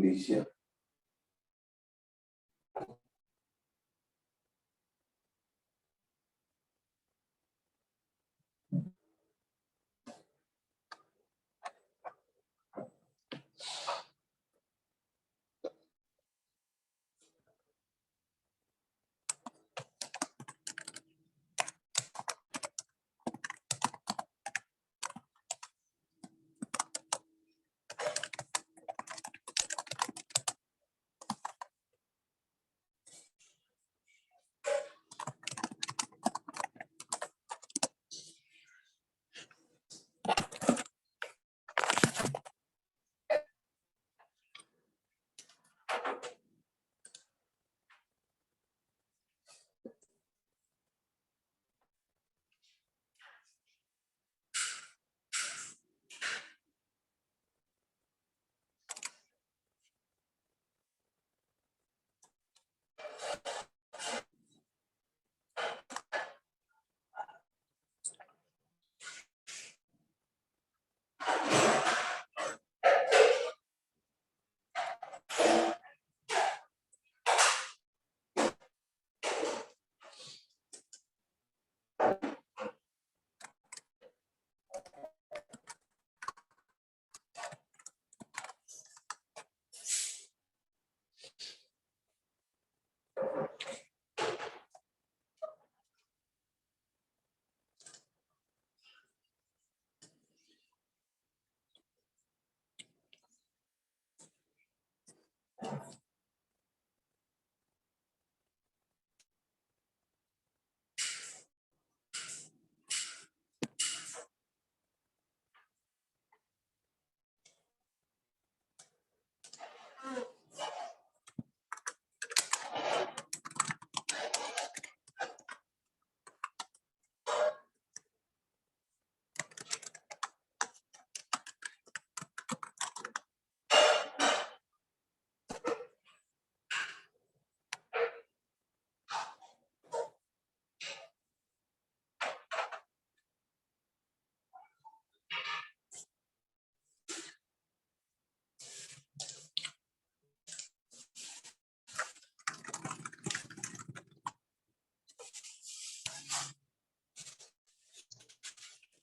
Mauricio.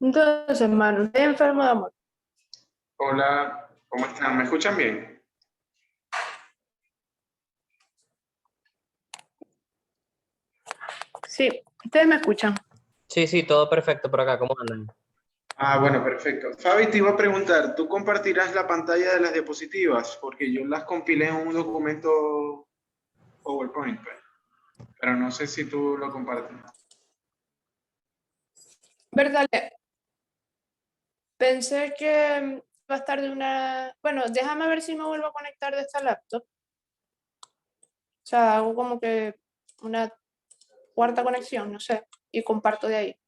Entonces, hermano, ¿usted es enfermo de amor? Hola, ¿cómo están? ¿Me escuchan bien? Sí, ustedes me escuchan. Sí, sí, todo perfecto por acá. ¿Cómo andan? Ah, bueno, perfecto. Fabi, te iba a preguntar, ¿tú compartirás la pantalla de las diapositivas? Porque yo las compilé en un documento PowerPoint, pues, pero no sé si tú lo compartes. ¿Verdad? Pensé que va a estar de una... Bueno, déjame ver si me vuelvo a conectar de esta laptop. O sea, hago como que una cuarta conexión, no sé, y comparto de ahí.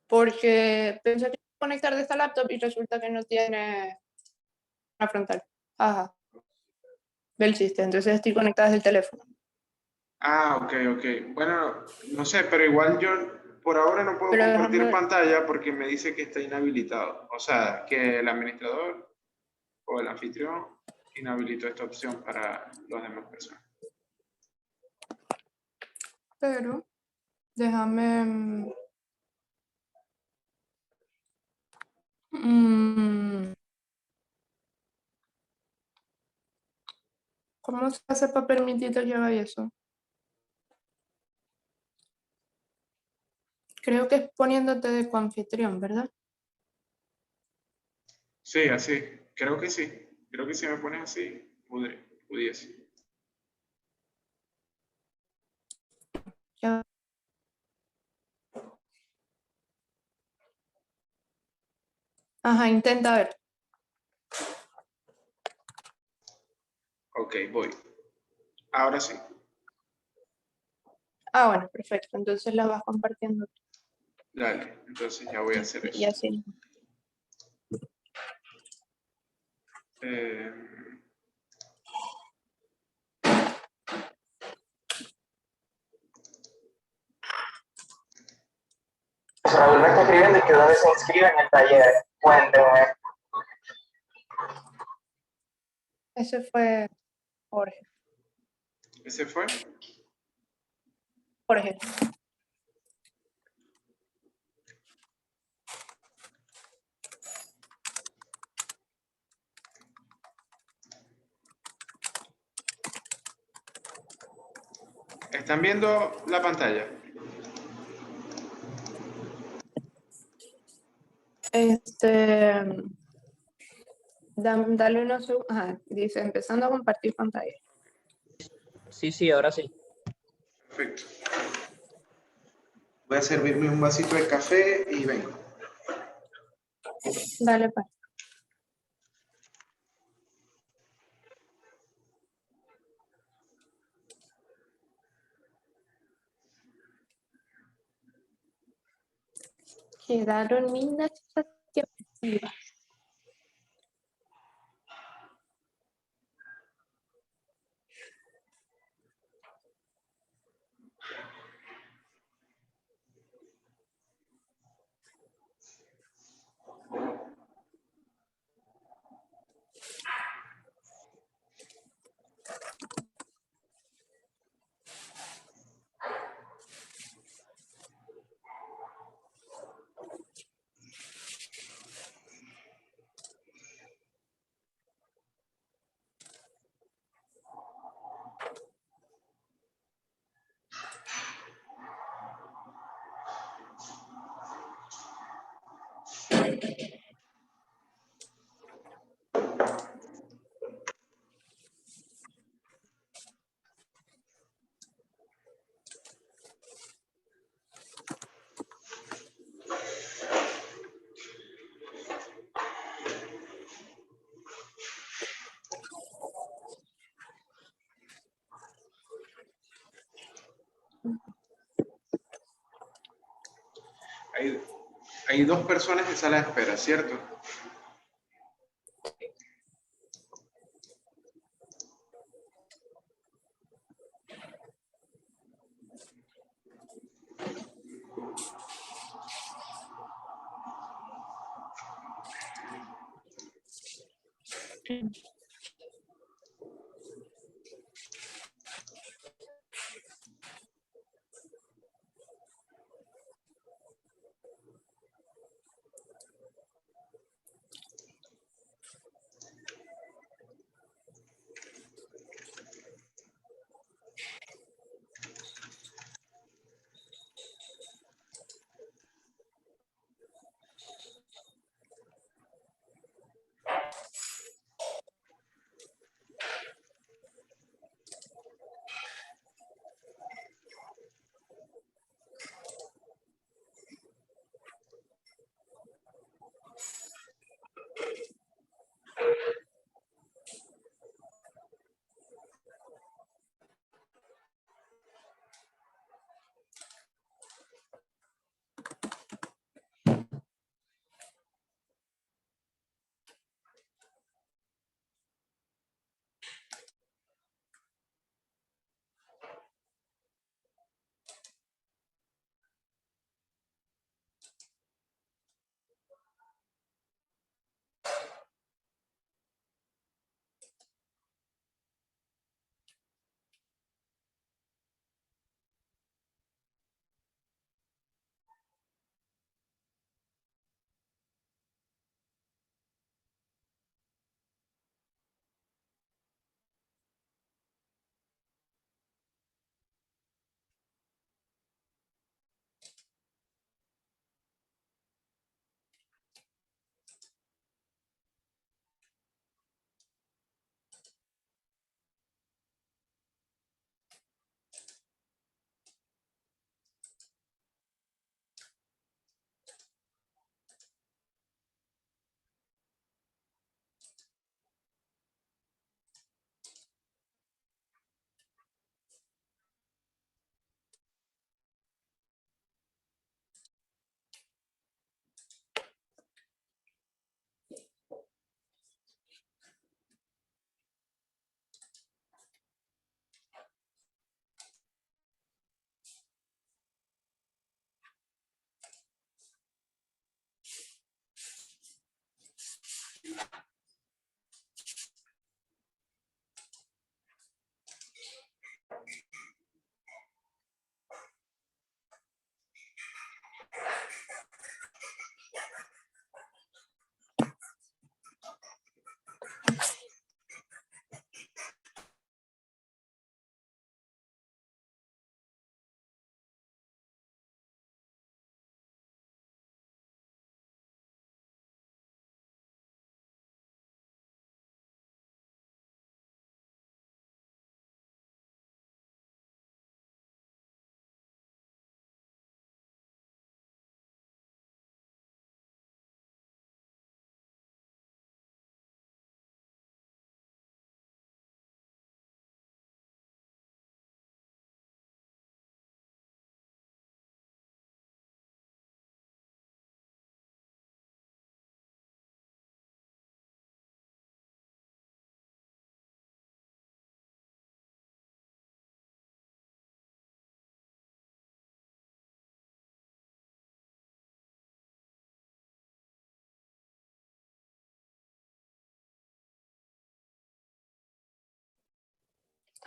Porque pensé que iba a conectar de esta laptop y resulta que no tiene una frontal. Ajá, del sistema. Entonces estoy conectada desde el teléfono. Ah, ok, ok. Bueno, no sé, pero igual yo por ahora no puedo Pero compartir déjame... pantalla porque me dice que está inhabilitado. O sea, que el administrador o el anfitrión inhabilitó esta opción para las demás personas. Pero déjame... ¿Cómo se hace para permitirte que haga eso? Creo que es poniéndote de coanfitrión, ¿verdad? Sí, así. Creo que sí. Creo que si me pones así, pudiese. Ya. Ajá, intenta ver. Ok, voy. Ahora sí. Ah, bueno, perfecto. Entonces la vas compartiendo Dale, entonces ya voy a hacer y eso. así. Eh, Raúl me está escribiendo que dónde se inscribe en el taller. Cuénteme. Ese fue Jorge. ¿Ese fue? Jorge. ¿Están viendo la pantalla? Dale unos segundos. Ajá, dice, empezando a compartir pantalla. Sí, sí, ahora sí. Perfecto. Voy a servirme un vasito de café y vengo. Dale, pues. Quedaron lindas estas diapositivas. Hay dos personas en sala de espera, ¿cierto?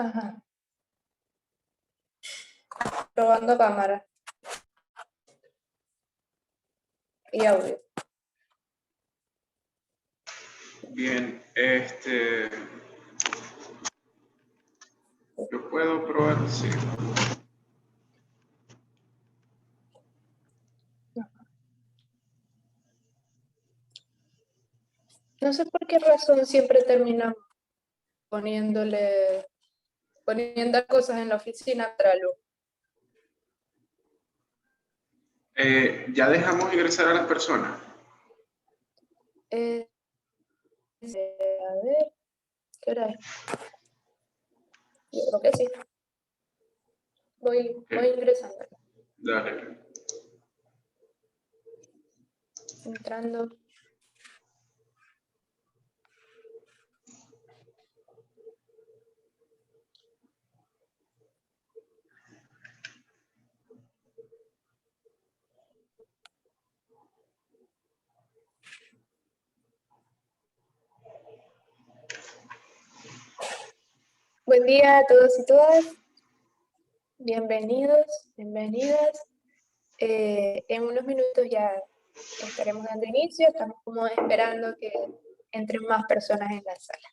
Ajá. Probando cámara y audio. Bien, yo puedo probar, sí. No sé por qué razón siempre terminamos poniendo cosas en la oficina para luz. Ya dejamos ingresar a las personas. A ver, ¿qué hora es? Yo creo que sí. Voy ingresando, Dale. entrando. Buen día a todos y todas. Bienvenidos, bienvenidas. En unos minutos ya estaremos dando inicio. Estamos como esperando que entren más personas en la sala.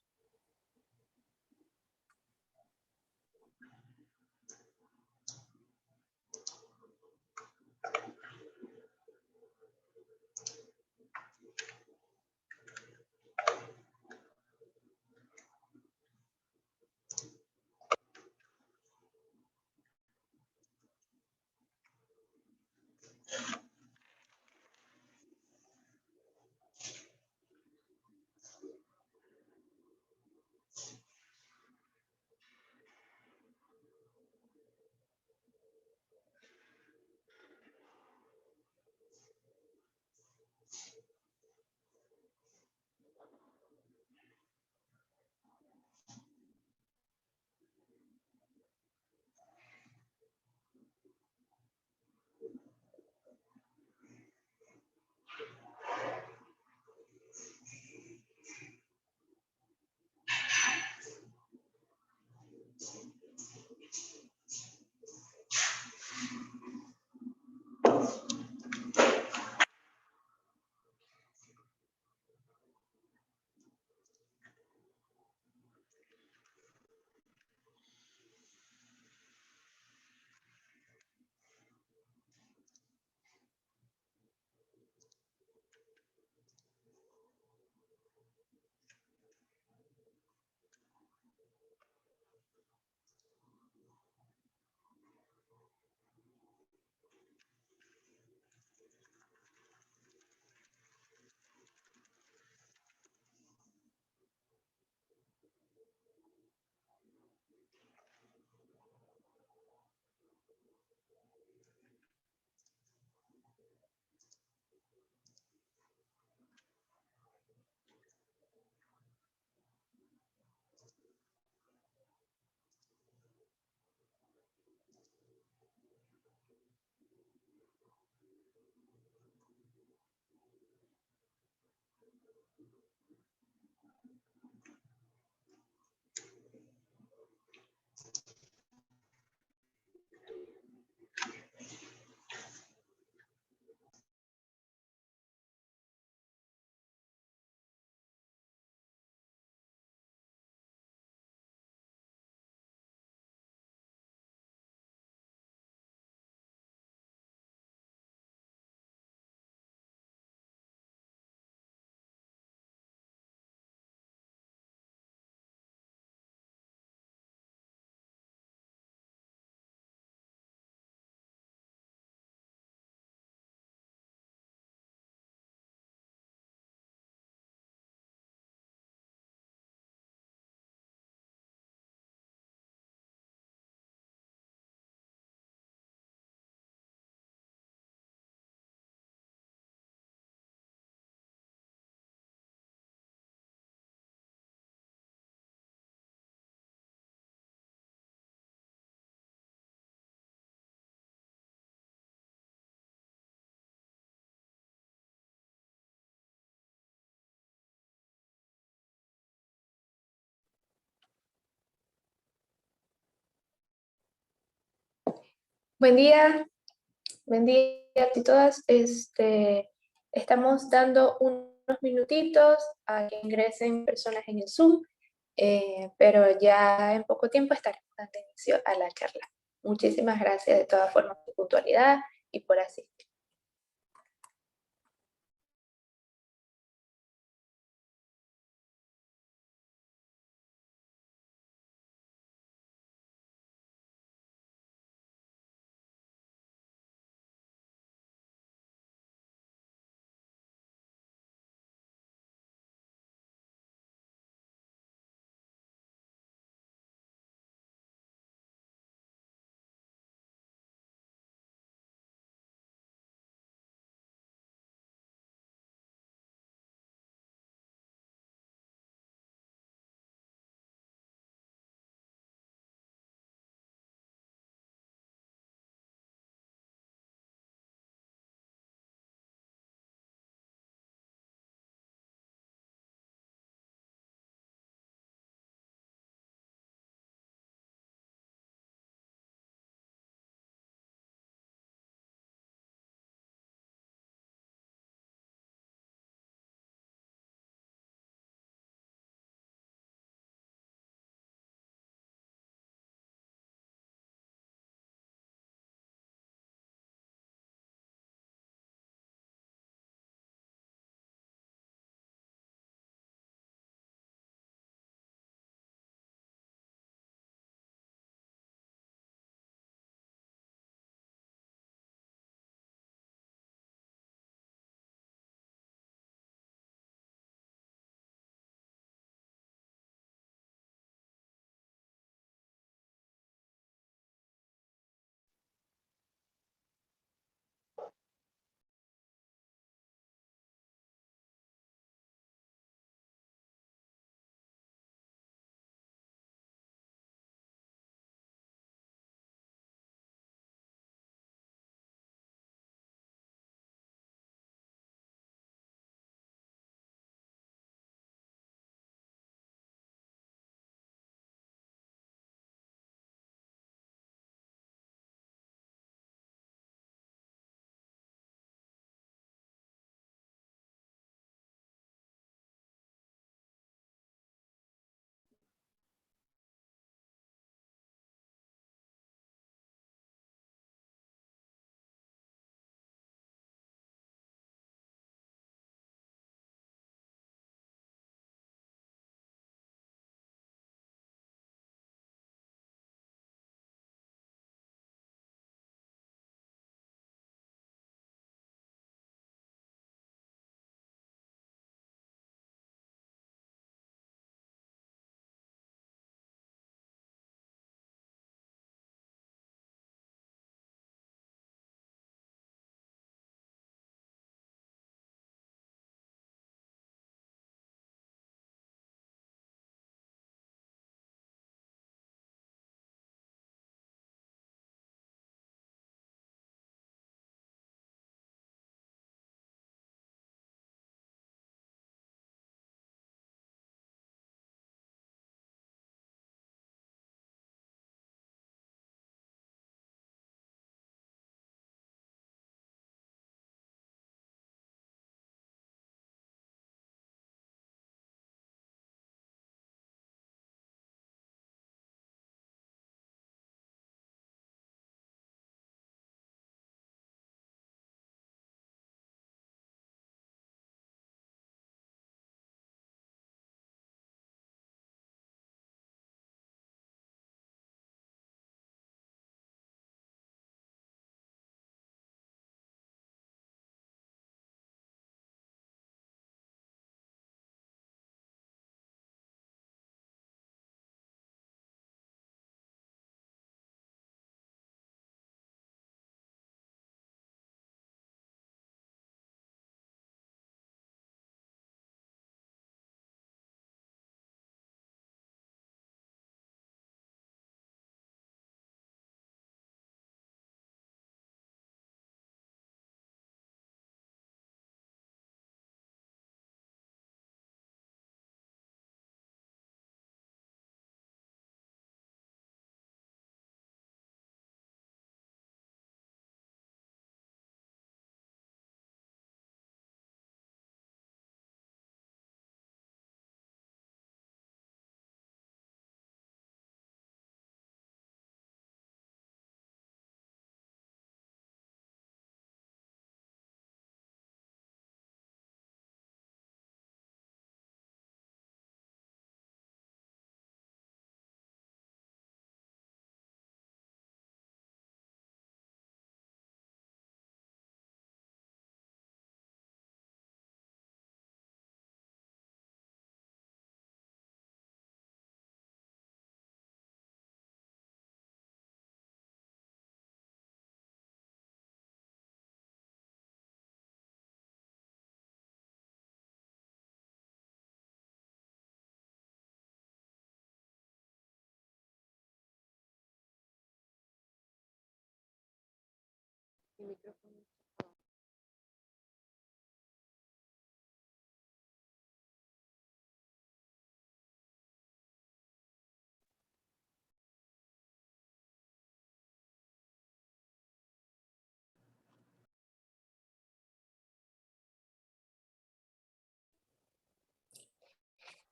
buen día a ti todas. Estamos dando unos minutitos a que ingresen personas en el Zoom, pero ya en poco tiempo estaremos dando inicio a la charla. Muchísimas gracias de todas formas por tu puntualidad y por asistir.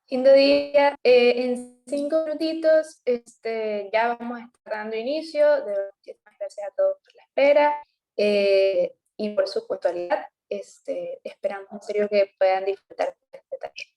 Lindo día. En 5 minutitos ya vamos a estar dando inicio. De verdad, muchísimas gracias a todos por la espera y por su puntualidad. Esperamos en serio que puedan disfrutar de este taller.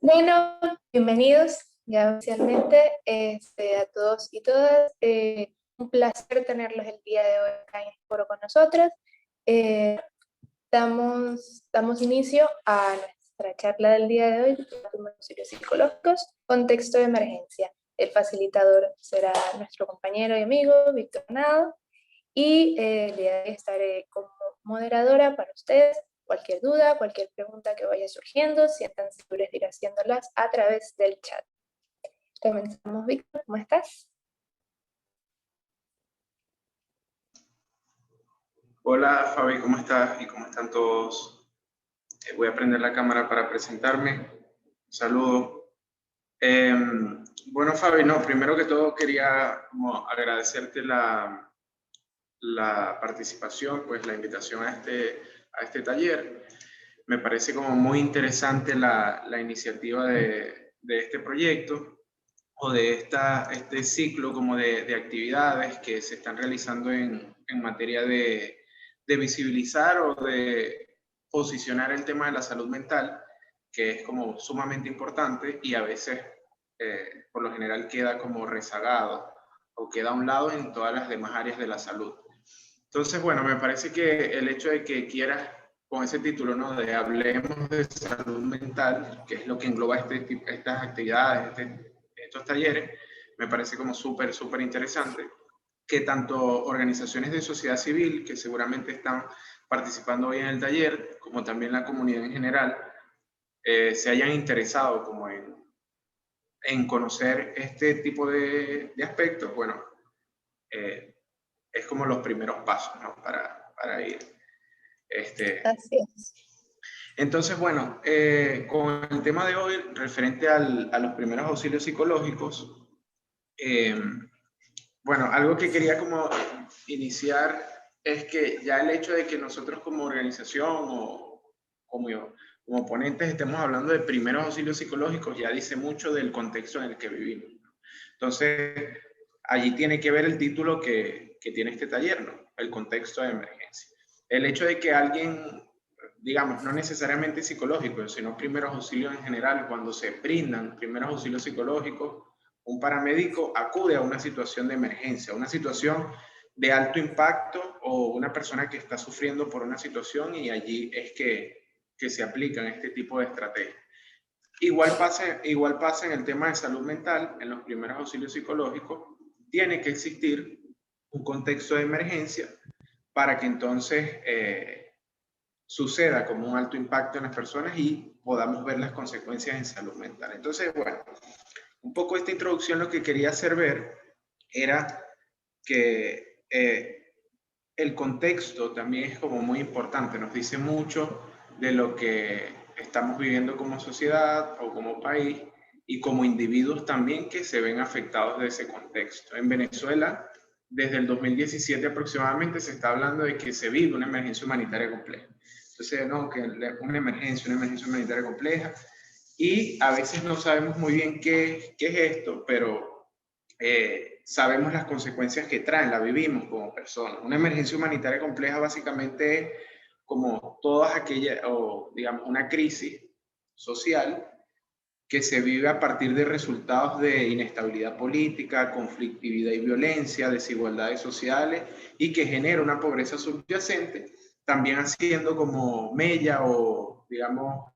Bueno, bienvenidos ya oficialmente a todos y todas. Un placer tenerlos el día de hoy acá en el foro con nosotros. damos inicio a nuestra charla del día de hoy, titulada Auxilios Psicológicos, Contexto de Emergencia. El facilitador será nuestro compañero y amigo, Víctor Nado, y el día de hoy estaré como moderadora para ustedes. Cualquier duda, cualquier pregunta que vaya surgiendo, siéntanse libres de ir haciéndolas a través del chat. Comenzamos, Víctor, ¿cómo estás? Hola Fabi, ¿cómo estás? ¿Y cómo están todos? Voy a prender la cámara para presentarme. Un saludo. Bueno, Fabi, no, primero que todo quería como agradecerte la participación, pues la invitación a este taller. Me parece como muy interesante la iniciativa de este proyecto o de este ciclo como de actividades que se están realizando en materia de visibilizar o de posicionar el tema de la salud mental, que es como sumamente importante y a veces por lo general queda como rezagado o queda a un lado en todas las demás áreas de la salud. Entonces, bueno, me parece que el hecho de que quieras con ese título, ¿no? De Hablemos de Salud Mental, que es lo que engloba estas actividades, estos talleres, me parece como súper, súper interesante que tanto organizaciones de sociedad civil, que seguramente están participando hoy en el taller, como también la comunidad en general, se hayan interesado como en conocer este tipo de aspectos. Bueno, es como los primeros pasos, ¿no? Para ir. Así es. Entonces, bueno, con el tema de hoy, referente a los primeros auxilios psicológicos, bueno, algo que quería como iniciar es que ya el hecho de que nosotros como organización o como ponentes estemos hablando de primeros auxilios psicológicos ya dice mucho del contexto en el que vivimos. Entonces, allí tiene que ver el título que tiene este taller, ¿no? El contexto de emergencia. El hecho de que alguien, digamos, no necesariamente psicológico, sino primeros auxilios en general, cuando se brindan primeros auxilios psicológicos, un paramédico acude a una situación de emergencia, una situación de alto impacto o una persona que está sufriendo por una situación y allí es que se aplican este tipo de estrategias. Igual pasa en el tema de salud mental, en los primeros auxilios psicológicos, tiene que existir un contexto de emergencia para que entonces suceda como un alto impacto en las personas y podamos ver las consecuencias en salud mental. Entonces, bueno, un poco esta introducción lo que quería hacer ver era que el contexto también es como muy importante, nos dice mucho de lo que estamos viviendo como sociedad o como país y como individuos también que se ven afectados de ese contexto. En Venezuela, desde el 2017 aproximadamente se está hablando de que se vive una emergencia humanitaria compleja. Entonces, no, que una emergencia humanitaria compleja y a veces no sabemos muy bien qué es esto, pero sabemos las consecuencias que traen, la vivimos como personas. Una emergencia humanitaria compleja básicamente es como todas aquellas, o digamos, una crisis social que se vive a partir de resultados de inestabilidad política, conflictividad y violencia, desigualdades sociales y que genera una pobreza subyacente, también haciendo como mella o, digamos,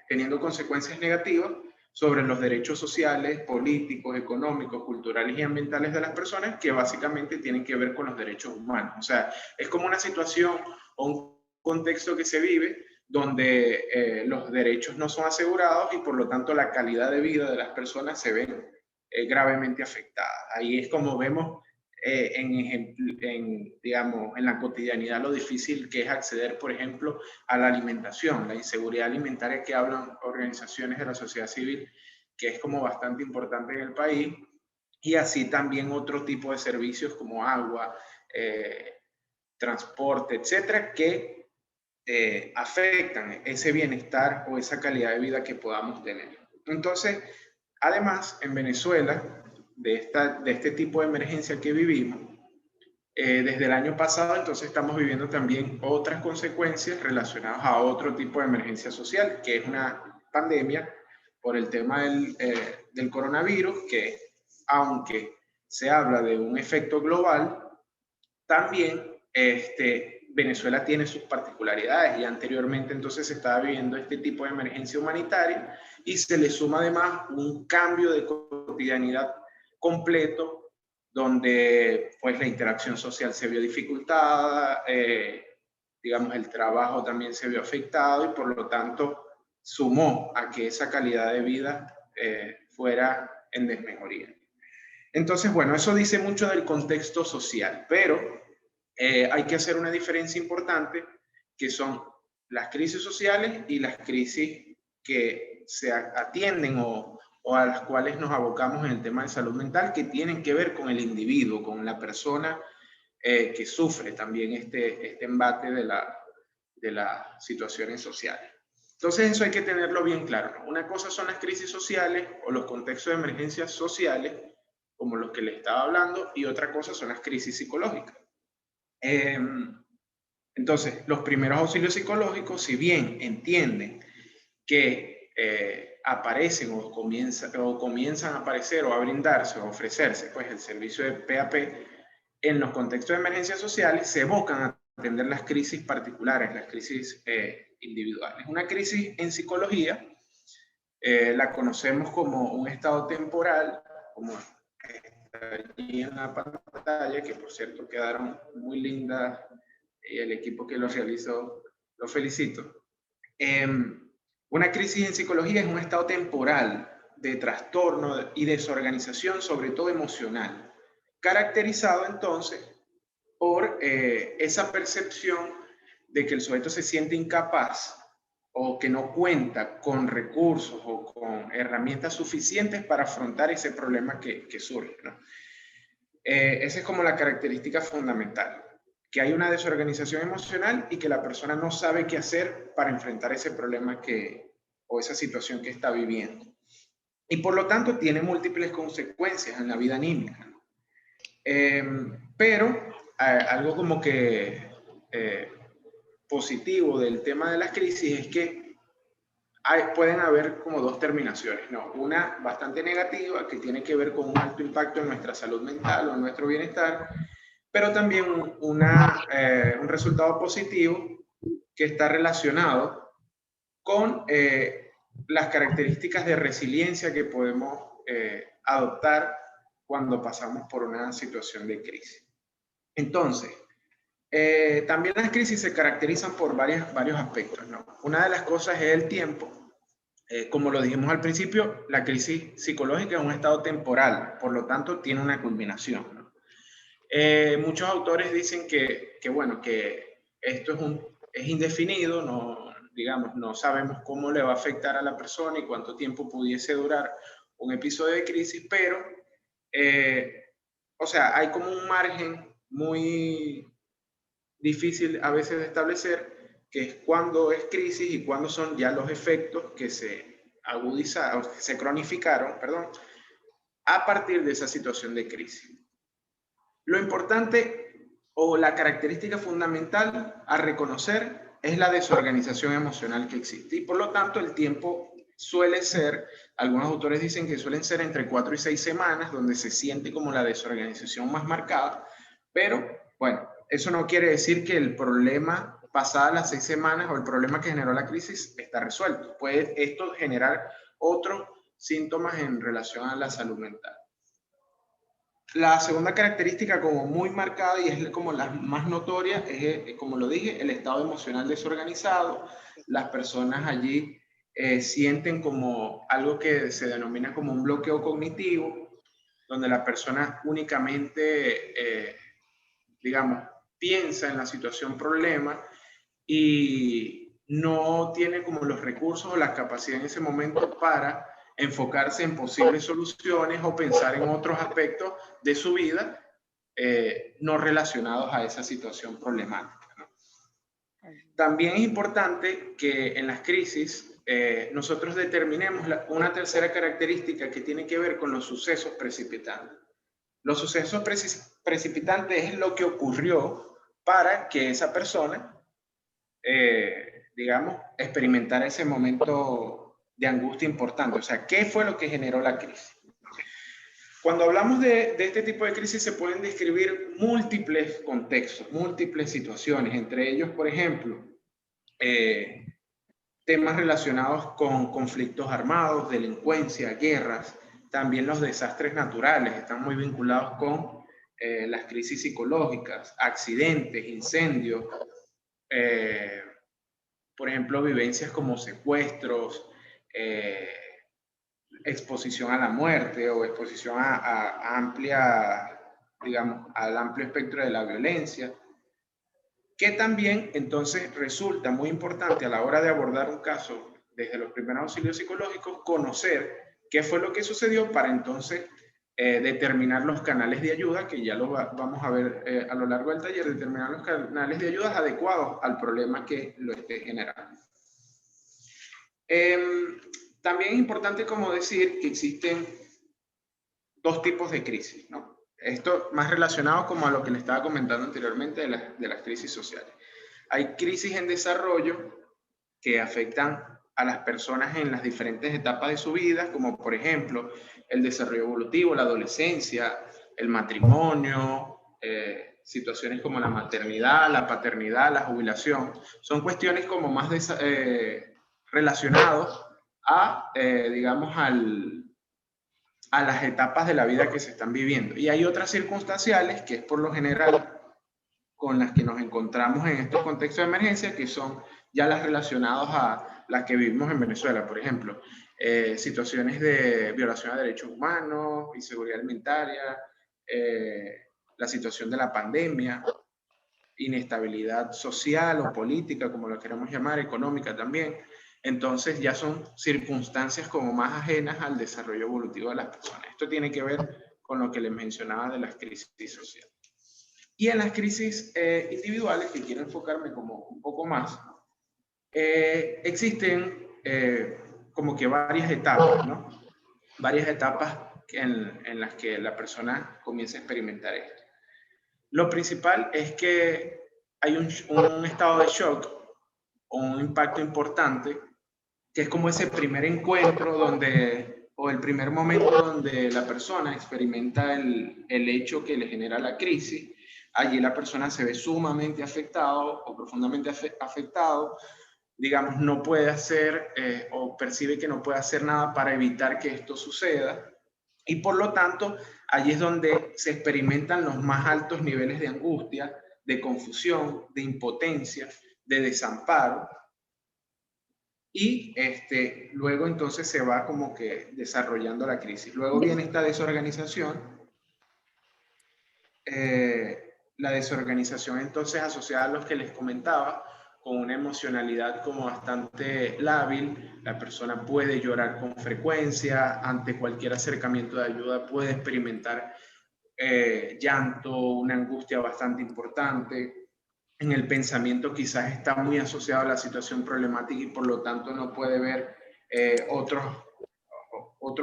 teniendo consecuencias negativas sobre los derechos sociales, políticos, económicos, culturales y ambientales de las personas que básicamente tienen que ver con los derechos humanos. O sea, es como una situación o un contexto que se vive donde los derechos no son asegurados y por lo tanto la calidad de vida de las personas se ven gravemente afectada. Ahí es como vemos digamos, en la cotidianidad lo difícil que es acceder, por ejemplo, a la alimentación, la inseguridad alimentaria que hablan organizaciones de la sociedad civil, que es como bastante importante en el país, y así también otro tipo de servicios como agua, transporte, etcétera, que afectan ese bienestar o esa calidad de vida que podamos tener. Entonces, además, en Venezuela, de este tipo de emergencia que vivimos, desde el año pasado, entonces estamos viviendo también otras consecuencias relacionadas a otro tipo de emergencia social, que es una pandemia por el tema del coronavirus, que aunque se habla de un efecto global, también Venezuela tiene sus particularidades y anteriormente entonces se estaba viviendo este tipo de emergencia humanitaria y se le suma además un cambio de cotidianidad completo donde pues la interacción social se vio dificultada, digamos el trabajo también se vio afectado y por lo tanto sumó a que esa calidad de vida fuera en desmejoría. Entonces, bueno, eso dice mucho del contexto social, pero hay que hacer una diferencia importante que son las crisis sociales y las crisis que se atienden o a las cuales nos abocamos en el tema de salud mental, que tienen que ver con el individuo, con la persona que sufre también este embate de las situaciones sociales. Entonces eso hay que tenerlo bien claro, ¿no? Una cosa son las crisis sociales o los contextos de emergencias sociales, como los que le estaba hablando, y otra cosa son las crisis psicológicas. Entonces, los primeros auxilios psicológicos, si bien entienden que aparecen o comienzan a aparecer o a brindarse o a ofrecerse pues, el servicio de PAP en los contextos de emergencias sociales, se evocan a atender las crisis particulares, las crisis individuales. Una crisis en psicología la conocemos como un estado temporal, como allí en la pantalla, que por cierto quedaron muy lindas y el equipo que lo realizó, lo felicito. Una crisis en psicología es un estado temporal de trastorno y desorganización, sobre todo emocional, caracterizado entonces por esa percepción de que el sujeto se siente incapaz o que no cuenta con recursos o con herramientas suficientes para afrontar ese problema que surge, ¿no? Esa es como la característica fundamental, que hay una desorganización emocional y que la persona no sabe qué hacer para enfrentar ese problema o esa situación que está viviendo. Y por lo tanto tiene múltiples consecuencias en la vida anímica, ¿no? Pero algo como que positivo del tema de las crisis es que pueden haber como dos terminaciones, ¿no? Una bastante negativa, que tiene que ver con un alto impacto en nuestra salud mental o en nuestro bienestar, pero también un resultado positivo que está relacionado con las características de resiliencia que podemos adoptar cuando pasamos por una situación de crisis. Entonces, también las crisis se caracterizan por varios aspectos, ¿no? Una de las cosas es el tiempo. Como lo dijimos al principio, la crisis psicológica es un estado temporal, por lo tanto tiene una culminación, ¿no? Muchos autores dicen bueno, que esto es indefinido, digamos, no sabemos cómo le va a afectar a la persona y cuánto tiempo pudiese durar un episodio de crisis, pero, o sea, hay como un margen muy difícil a veces de establecer, que es cuándo es crisis y cuándo son ya los efectos que se agudizaron, que se cronificaron, perdón, a partir de esa situación de crisis. Lo importante o la característica fundamental a reconocer es la desorganización emocional que existe y por lo tanto el tiempo suele ser, algunos autores dicen que suelen ser entre 4 y 6 semanas donde se siente como la desorganización más marcada, pero bueno, eso no quiere decir que el problema pasadas las 6 semanas o el problema que generó la crisis está resuelto. Puede esto generar otros síntomas en relación a la salud mental. La segunda característica como muy marcada y es como la más notoria es, como lo dije, el estado emocional desorganizado. Las personas allí sienten como algo que se denomina como un bloqueo cognitivo, donde la persona únicamente, digamos, piensa en la situación problema y no tiene como los recursos o la capacidad en ese momento para enfocarse en posibles soluciones o pensar en otros aspectos de su vida no relacionados a esa situación problemática, ¿no? También es importante que en las crisis nosotros determinemos una tercera característica que tiene que ver con los sucesos precipitantes. Los sucesos precipitantes es lo que ocurrió para que esa persona, digamos, experimentara ese momento de angustia importante. O sea, ¿qué fue lo que generó la crisis? Cuando hablamos de este tipo de crisis se pueden describir múltiples contextos, múltiples situaciones, entre ellos, por ejemplo, temas relacionados con conflictos armados, delincuencia, guerras, también los desastres naturales están muy vinculados con las crisis psicológicas, accidentes, incendios, por ejemplo, vivencias como secuestros, exposición a la muerte o exposición a amplia, digamos, al amplio espectro de la violencia, que también entonces resulta muy importante a la hora de abordar un caso desde los primeros auxilios psicológicos, conocer qué fue lo que sucedió para entonces determinar los canales de ayuda, que ya lo vamos a ver a lo largo del taller, determinar los canales de ayuda adecuados al problema que lo esté generando. También es importante como decir que existen dos tipos de crisis, ¿no? Esto más relacionado como a lo que le estaba comentando anteriormente de las crisis sociales. Hay crisis en desarrollo que afectan a las personas en las diferentes etapas de su vida, como por ejemplo el desarrollo evolutivo, la adolescencia, el matrimonio, situaciones como la maternidad, la paternidad, la jubilación. Son cuestiones como más relacionados a, digamos, a las etapas de la vida que se están viviendo. Y hay otras circunstanciales que es por lo general con las que nos encontramos en estos contextos de emergencia, que son ya las relacionadas a las que vivimos en Venezuela, por ejemplo, situaciones de violación a derechos humanos, inseguridad alimentaria, la situación de la pandemia, inestabilidad social o política, como lo queremos llamar, económica también. Entonces ya son circunstancias como más ajenas al desarrollo evolutivo de las personas. Esto tiene que ver con lo que les mencionaba de las crisis sociales. Y en las crisis individuales, que quiero enfocarme como un poco más, existen como que varias etapas, ¿no? Varias etapas en las que la persona comienza a experimentar esto. Lo principal es que hay un estado de shock o un impacto importante, que es como ese primer encuentro donde, o el primer momento donde la persona experimenta el hecho que le genera la crisis. Allí la persona se ve sumamente afectado o profundamente afectado, digamos, no puede hacer o percibe que no puede hacer nada para evitar que esto suceda. Y por lo tanto, allí es donde se experimentan los más altos niveles de angustia, de confusión, de impotencia, de desamparo. Y luego entonces se va como que desarrollando la crisis. Luego viene esta desorganización. La desorganización entonces asociada a los que les comentaba, con una emocionalidad como bastante lábil, la persona puede llorar con frecuencia, ante cualquier acercamiento de ayuda puede experimentar llanto, una angustia bastante importante. En el pensamiento quizás está muy asociado a la situación problemática y por lo tanto no puede ver otros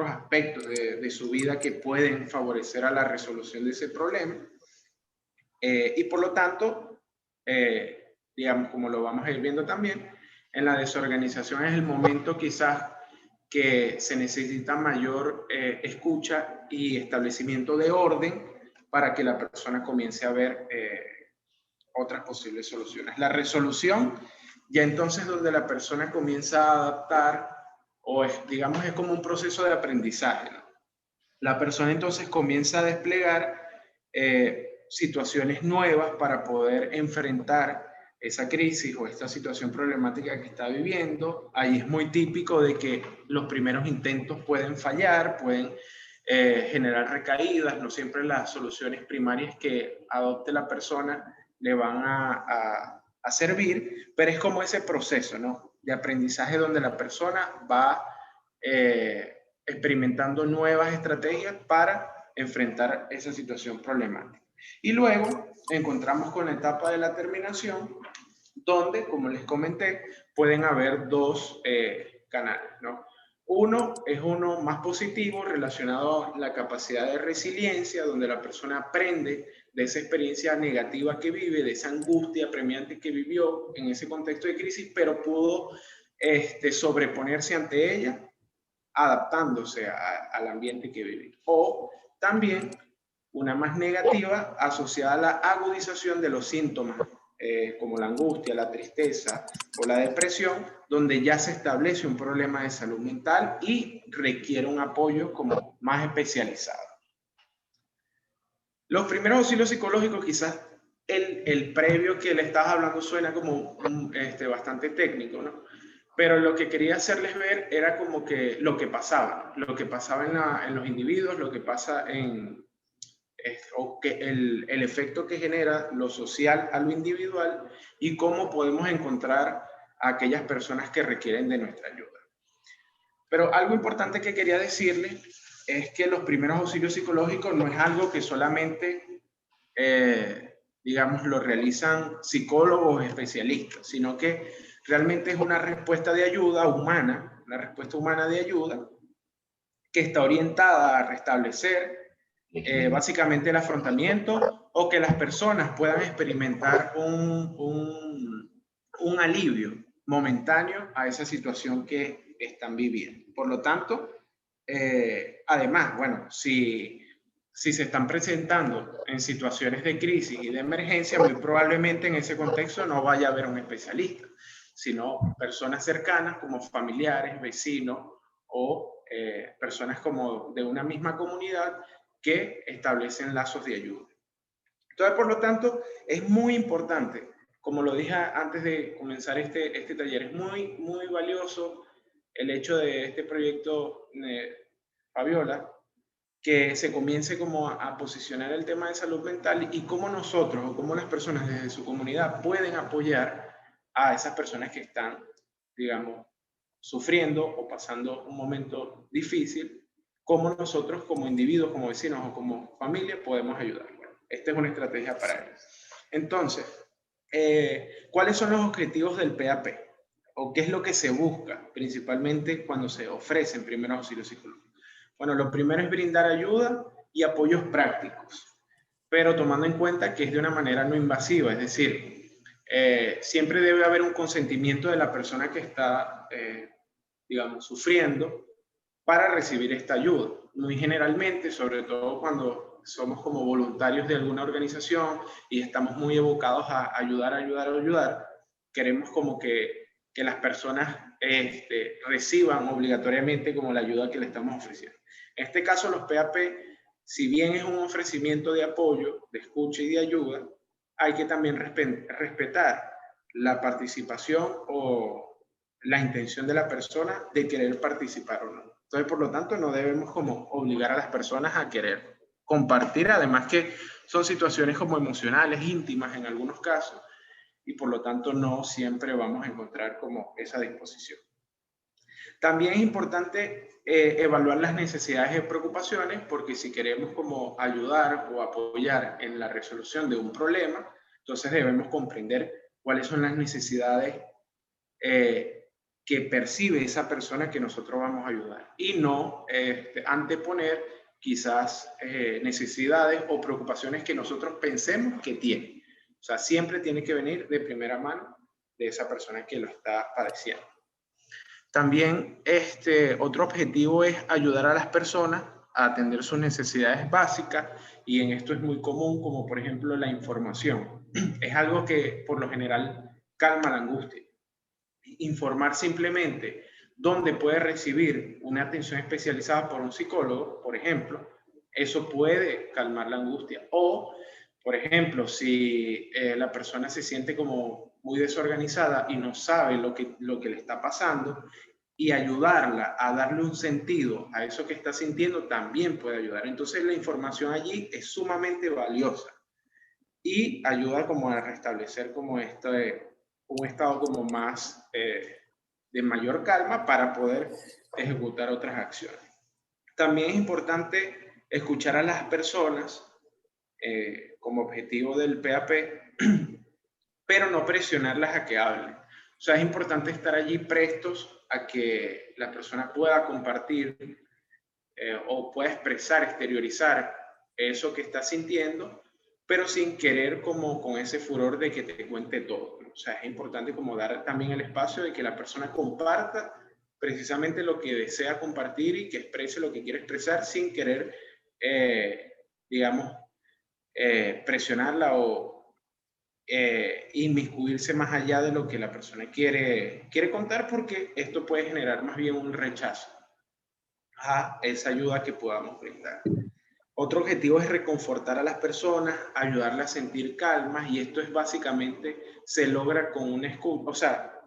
aspectos de su vida que pueden favorecer a la resolución de ese problema. Y por lo tanto, digamos, como lo vamos a ir viendo también, en la desorganización es el momento quizás que se necesita mayor escucha y establecimiento de orden para que la persona comience a ver otras posibles soluciones. La resolución, ya entonces donde la persona comienza a adaptar, o digamos es como un proceso de aprendizaje, ¿no? La persona entonces comienza a desplegar situaciones nuevas para poder enfrentar esa crisis o esta situación problemática que está viviendo. Ahí es muy típico de que los primeros intentos pueden fallar, pueden generar recaídas, no siempre las soluciones primarias que adopte la persona le van a servir, pero es como ese proceso, ¿no?, de aprendizaje donde la persona va experimentando nuevas estrategias para enfrentar esa situación problemática. Y luego encontramos con la etapa de la terminación, donde, como les comenté, pueden haber dos canales, ¿no? Uno es uno más positivo, relacionado a la capacidad de resiliencia, donde la persona aprende de esa experiencia negativa que vive, de esa angustia apremiante que vivió en ese contexto de crisis, pero pudo sobreponerse ante ella, adaptándose al ambiente que vive. O También una más negativa asociada a la agudización de los síntomas, como la angustia, la tristeza o la depresión, donde ya se establece un problema de salud mental y requiere un apoyo como más especializado. Los primeros auxilios psicológicos, quizás el previo que le estabas hablando suena como bastante técnico, ¿no? Pero lo que quería hacerles ver era como que lo que pasaba en los individuos, lo que pasa o que el efecto que genera lo social a lo individual y cómo podemos encontrar a aquellas personas que requieren de nuestra ayuda. Pero algo importante que quería decirles es que los primeros auxilios psicológicos no es algo que solamente, digamos, lo realizan psicólogos especialistas, sino que realmente es una respuesta de ayuda humana, una respuesta humana de ayuda que está orientada a restablecer básicamente el afrontamiento o que las personas puedan experimentar un alivio momentáneo a esa situación que están viviendo. Por lo tanto, además, bueno, si se están presentando en situaciones de crisis y de emergencia, muy probablemente en ese contexto no vaya a haber un especialista, sino personas cercanas como familiares, vecinos o personas como de una misma comunidad que establecen lazos de ayuda. Entonces, por lo tanto, es muy importante, como lo dije antes de comenzar este taller, es muy, muy valioso el hecho de este proyecto, Fabiola, que se comience como a posicionar el tema de salud mental y cómo nosotros o cómo las personas desde su comunidad pueden apoyar a esas personas que están, digamos, sufriendo o pasando un momento difícil, cómo nosotros como individuos, como vecinos o como familia podemos ayudar. Bueno, esta es una estrategia para ello. Entonces, ¿cuáles son los objetivos del PAP? ¿O qué es lo que se busca principalmente cuando se ofrecen primeros auxilios psicológicos? Bueno, lo primero es brindar ayuda y apoyos prácticos, pero tomando en cuenta que es de una manera no invasiva, es decir, siempre debe haber un consentimiento de la persona que está, digamos, sufriendo para recibir esta ayuda. Muy generalmente, sobre todo cuando somos como voluntarios de alguna organización y estamos muy evocados a ayudar, queremos como que las personas reciban obligatoriamente como la ayuda que le estamos ofreciendo. En este caso, los PAP, si bien es un ofrecimiento de apoyo, de escucha y de ayuda, hay que también respetar la participación o la intención de la persona de querer participar o no. Entonces, por lo tanto, no debemos como obligar a las personas a querer compartir, además que son situaciones como emocionales, íntimas en algunos casos, y por lo tanto no siempre vamos a encontrar como esa disposición. También es importante evaluar las necesidades y preocupaciones, porque si queremos como ayudar o apoyar en la resolución de un problema, entonces debemos comprender cuáles son las necesidades que percibe esa persona que nosotros vamos a ayudar y no anteponer quizás necesidades o preocupaciones que nosotros pensemos que tiene. O sea, siempre tiene que venir de primera mano de esa persona que lo está padeciendo. También otro objetivo es ayudar a las personas a atender sus necesidades básicas, y en esto es muy común, como por ejemplo la información. Es algo que por lo general calma la angustia. Informar simplemente dónde puede recibir una atención especializada por un psicólogo, por ejemplo, eso puede calmar la angustia. O, por ejemplo, si la persona se siente como muy desorganizada y no sabe lo que le está pasando, y ayudarla a darle un sentido a eso que está sintiendo también puede ayudar. Entonces la información allí es sumamente valiosa y ayuda como a restablecer como un estado como más de mayor calma para poder ejecutar otras acciones. También es importante escuchar a las personas como objetivo del PAP, pero no presionarlas a que hablen. O sea, es importante estar allí prestos a que la persona pueda compartir o pueda expresar, exteriorizar eso que está sintiendo, pero sin querer como con ese furor de que te cuente todo. O sea, es importante como dar también el espacio de que la persona comparta precisamente lo que desea compartir y que exprese lo que quiere expresar sin querer digamos, presionarla o inmiscuirse más allá de lo que la persona quiere contar, porque esto puede generar más bien un rechazo a esa ayuda que podamos brindar. Otro objetivo es reconfortar a las personas, ayudarlas a sentir calmas, y esto es básicamente, se logra con una escucha. O sea,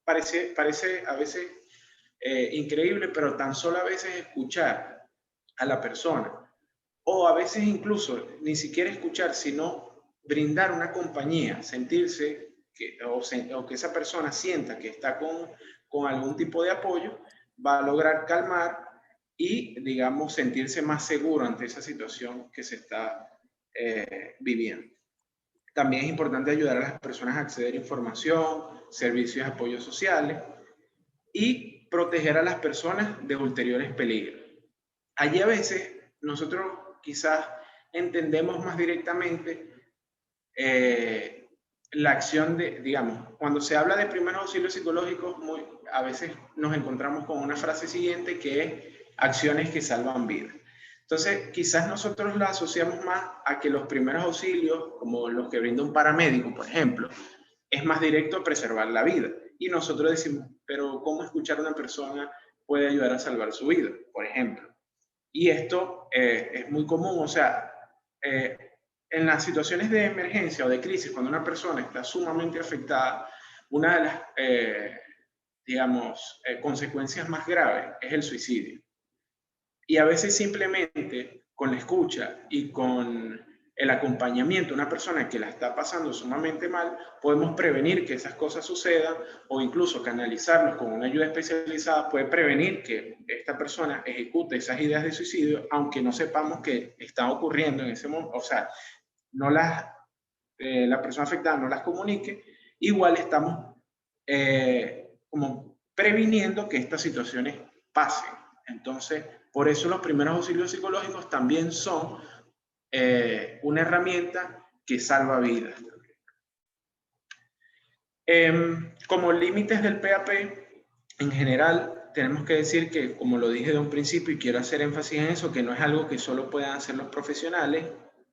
parece a veces increíble, pero tan solo a veces escuchar a la persona, o a veces incluso ni siquiera escuchar, sino brindar una compañía, sentirse o que esa persona sienta que está con algún tipo de apoyo, va a lograr calmar y, digamos, sentirse más seguro ante esa situación que se está viviendo. También es importante ayudar a las personas a acceder a información, servicios de apoyo sociales y proteger a las personas de ulteriores peligros. Allí a veces nosotros quizás entendemos más directamente la acción de, digamos, cuando se habla de primeros auxilios psicológicos, a veces nos encontramos con una frase siguiente que es acciones que salvan vidas. Entonces, quizás nosotros la asociamos más a que los primeros auxilios, como los que brinda un paramédico, por ejemplo, es más directo a preservar la vida. Y nosotros decimos, pero ¿cómo escuchar a una persona puede ayudar a salvar su vida, por ejemplo? Y esto es muy común, o sea, en las situaciones de emergencia o de crisis, cuando una persona está sumamente afectada, una de las, digamos, consecuencias más graves es el suicidio. Y a veces simplemente con la escucha y con el acompañamiento de una persona que la está pasando sumamente mal, podemos prevenir que esas cosas sucedan, o incluso canalizarlos con una ayuda especializada puede prevenir que esta persona ejecute esas ideas de suicidio, aunque no sepamos que está ocurriendo en ese momento. O sea, no la persona afectada no las comunique, igual estamos como previniendo que estas situaciones pasen. Entonces, por eso los primeros auxilios psicológicos también son una herramienta que salva vidas. Como límites del PAP, en general, tenemos que decir que, como lo dije de un principio y quiero hacer énfasis en eso, que no es algo que solo puedan hacer los profesionales.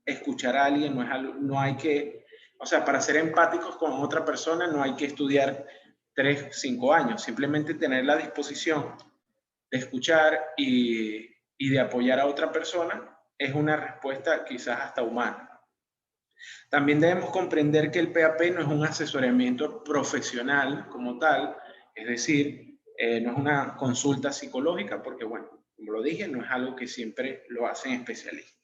Escuchar a alguien no es algo, no hay que, o sea, para ser empáticos con otra persona no hay que estudiar 3, 5 años, simplemente tener la disposición de escuchar y de apoyar a otra persona es una respuesta quizás hasta humana. También debemos comprender que el PAP no es un asesoramiento profesional como tal, es decir, no es una consulta psicológica, porque bueno, como lo dije, no es algo que siempre lo hacen especialistas.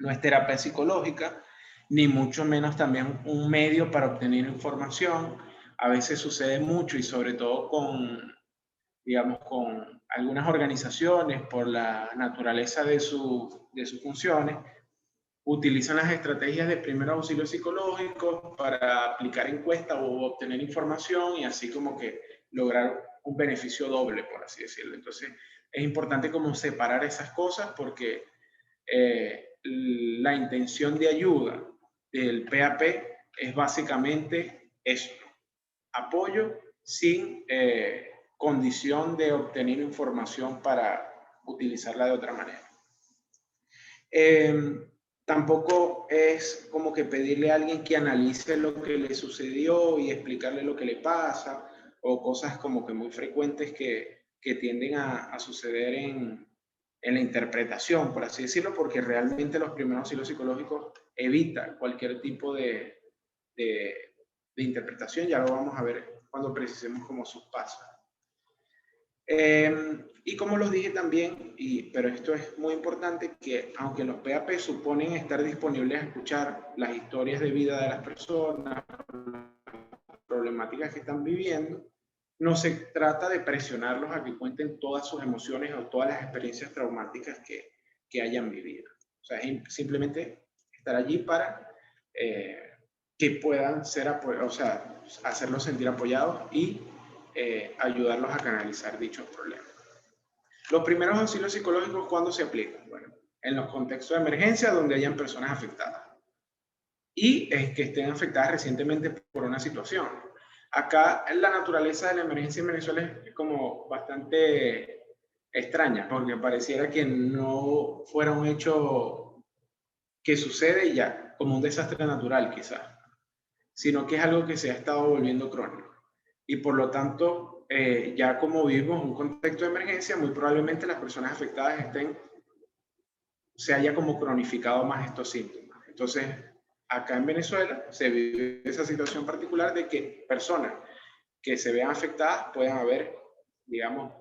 No es terapia psicológica, ni mucho menos también un medio para obtener información. A veces sucede mucho, y sobre todo con, digamos, con algunas organizaciones, por la naturaleza de sus funciones, utilizan las estrategias de primer auxilio psicológico para aplicar encuestas o obtener información, y así como que lograr un beneficio doble, por así decirlo. Entonces, es importante como separar esas cosas, porque la intención de ayuda del PAP es básicamente esto: apoyo sin condición de obtener información para utilizarla de otra manera. Tampoco es como que pedirle a alguien que analice lo que le sucedió y explicarle lo que le pasa, o cosas como que muy frecuentes que tienden a suceder en la interpretación, por así decirlo, porque realmente los primeros auxilios psicológicos evitan cualquier tipo de interpretación. Ya lo vamos a ver cuando precisemos como sus pasos. Y como los dije también, pero esto es muy importante, que aunque los PAP suponen estar disponibles a escuchar las historias de vida de las personas, las problemáticas que están viviendo, no se trata de presionarlos a que cuenten todas sus emociones o todas las experiencias traumáticas que hayan vivido. O sea, es simplemente estar allí para que puedan ser, o sea, hacerlos sentir apoyados y ayudarlos a canalizar dichos problemas. Los primeros auxilios psicológicos, ¿cuándo se aplican? Bueno, en los contextos de emergencia donde hayan personas afectadas y que estén afectadas recientemente por una situación. Acá la naturaleza de la emergencia en Venezuela es como bastante extrañas, porque pareciera que no fuera un hecho que sucede y ya, como un desastre natural quizás, sino que es algo que se ha estado volviendo crónico. Y por lo tanto, ya como vivimos un contexto de emergencia, muy probablemente las personas afectadas se haya como cronificado más estos síntomas. Entonces, acá en Venezuela se vive esa situación particular de que personas que se vean afectadas puedan haber, digamos,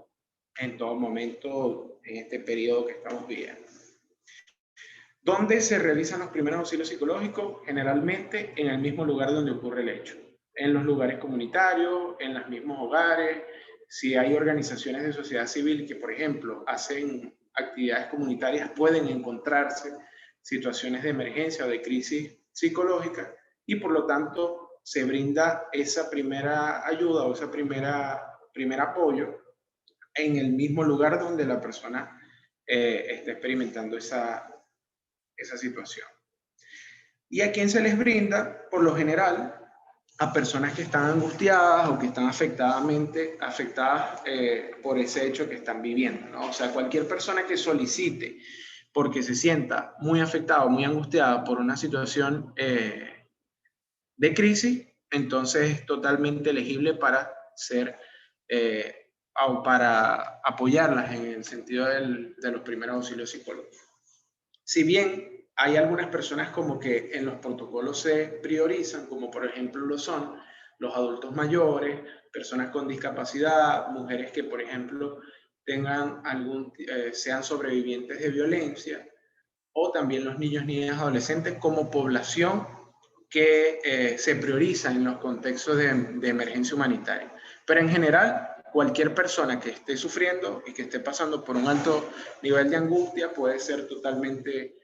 en todo momento en este periodo que estamos viviendo. ¿Dónde se realizan los primeros auxilios psicológicos? Generalmente en el mismo lugar donde ocurre el hecho. En los lugares comunitarios, en los mismos hogares. Si hay organizaciones de sociedad civil que, por ejemplo, hacen actividades comunitarias, pueden encontrarse situaciones de emergencia o de crisis psicológica y por lo tanto se brinda esa primera ayuda o ese primer apoyo en el mismo lugar donde la persona está experimentando esa situación. ¿Y a quién se les brinda? Por lo general, a personas que están angustiadas o que están afectadas por ese hecho que están viviendo, ¿no? O sea, cualquier persona que solicite porque se sienta muy afectada o muy angustiada por una situación de crisis, entonces es totalmente elegible para ser o para apoyarlas en el sentido de los primeros auxilios psicológicos. Si bien hay algunas personas como que en los protocolos se priorizan, como por ejemplo lo son los adultos mayores, personas con discapacidad, mujeres que por ejemplo tengan sean sobrevivientes de violencia, o también los niños, niñas, adolescentes como población que se prioriza en los contextos de emergencia humanitaria. Pero en general, cualquier persona que esté sufriendo y que esté pasando por un alto nivel de angustia puede ser totalmente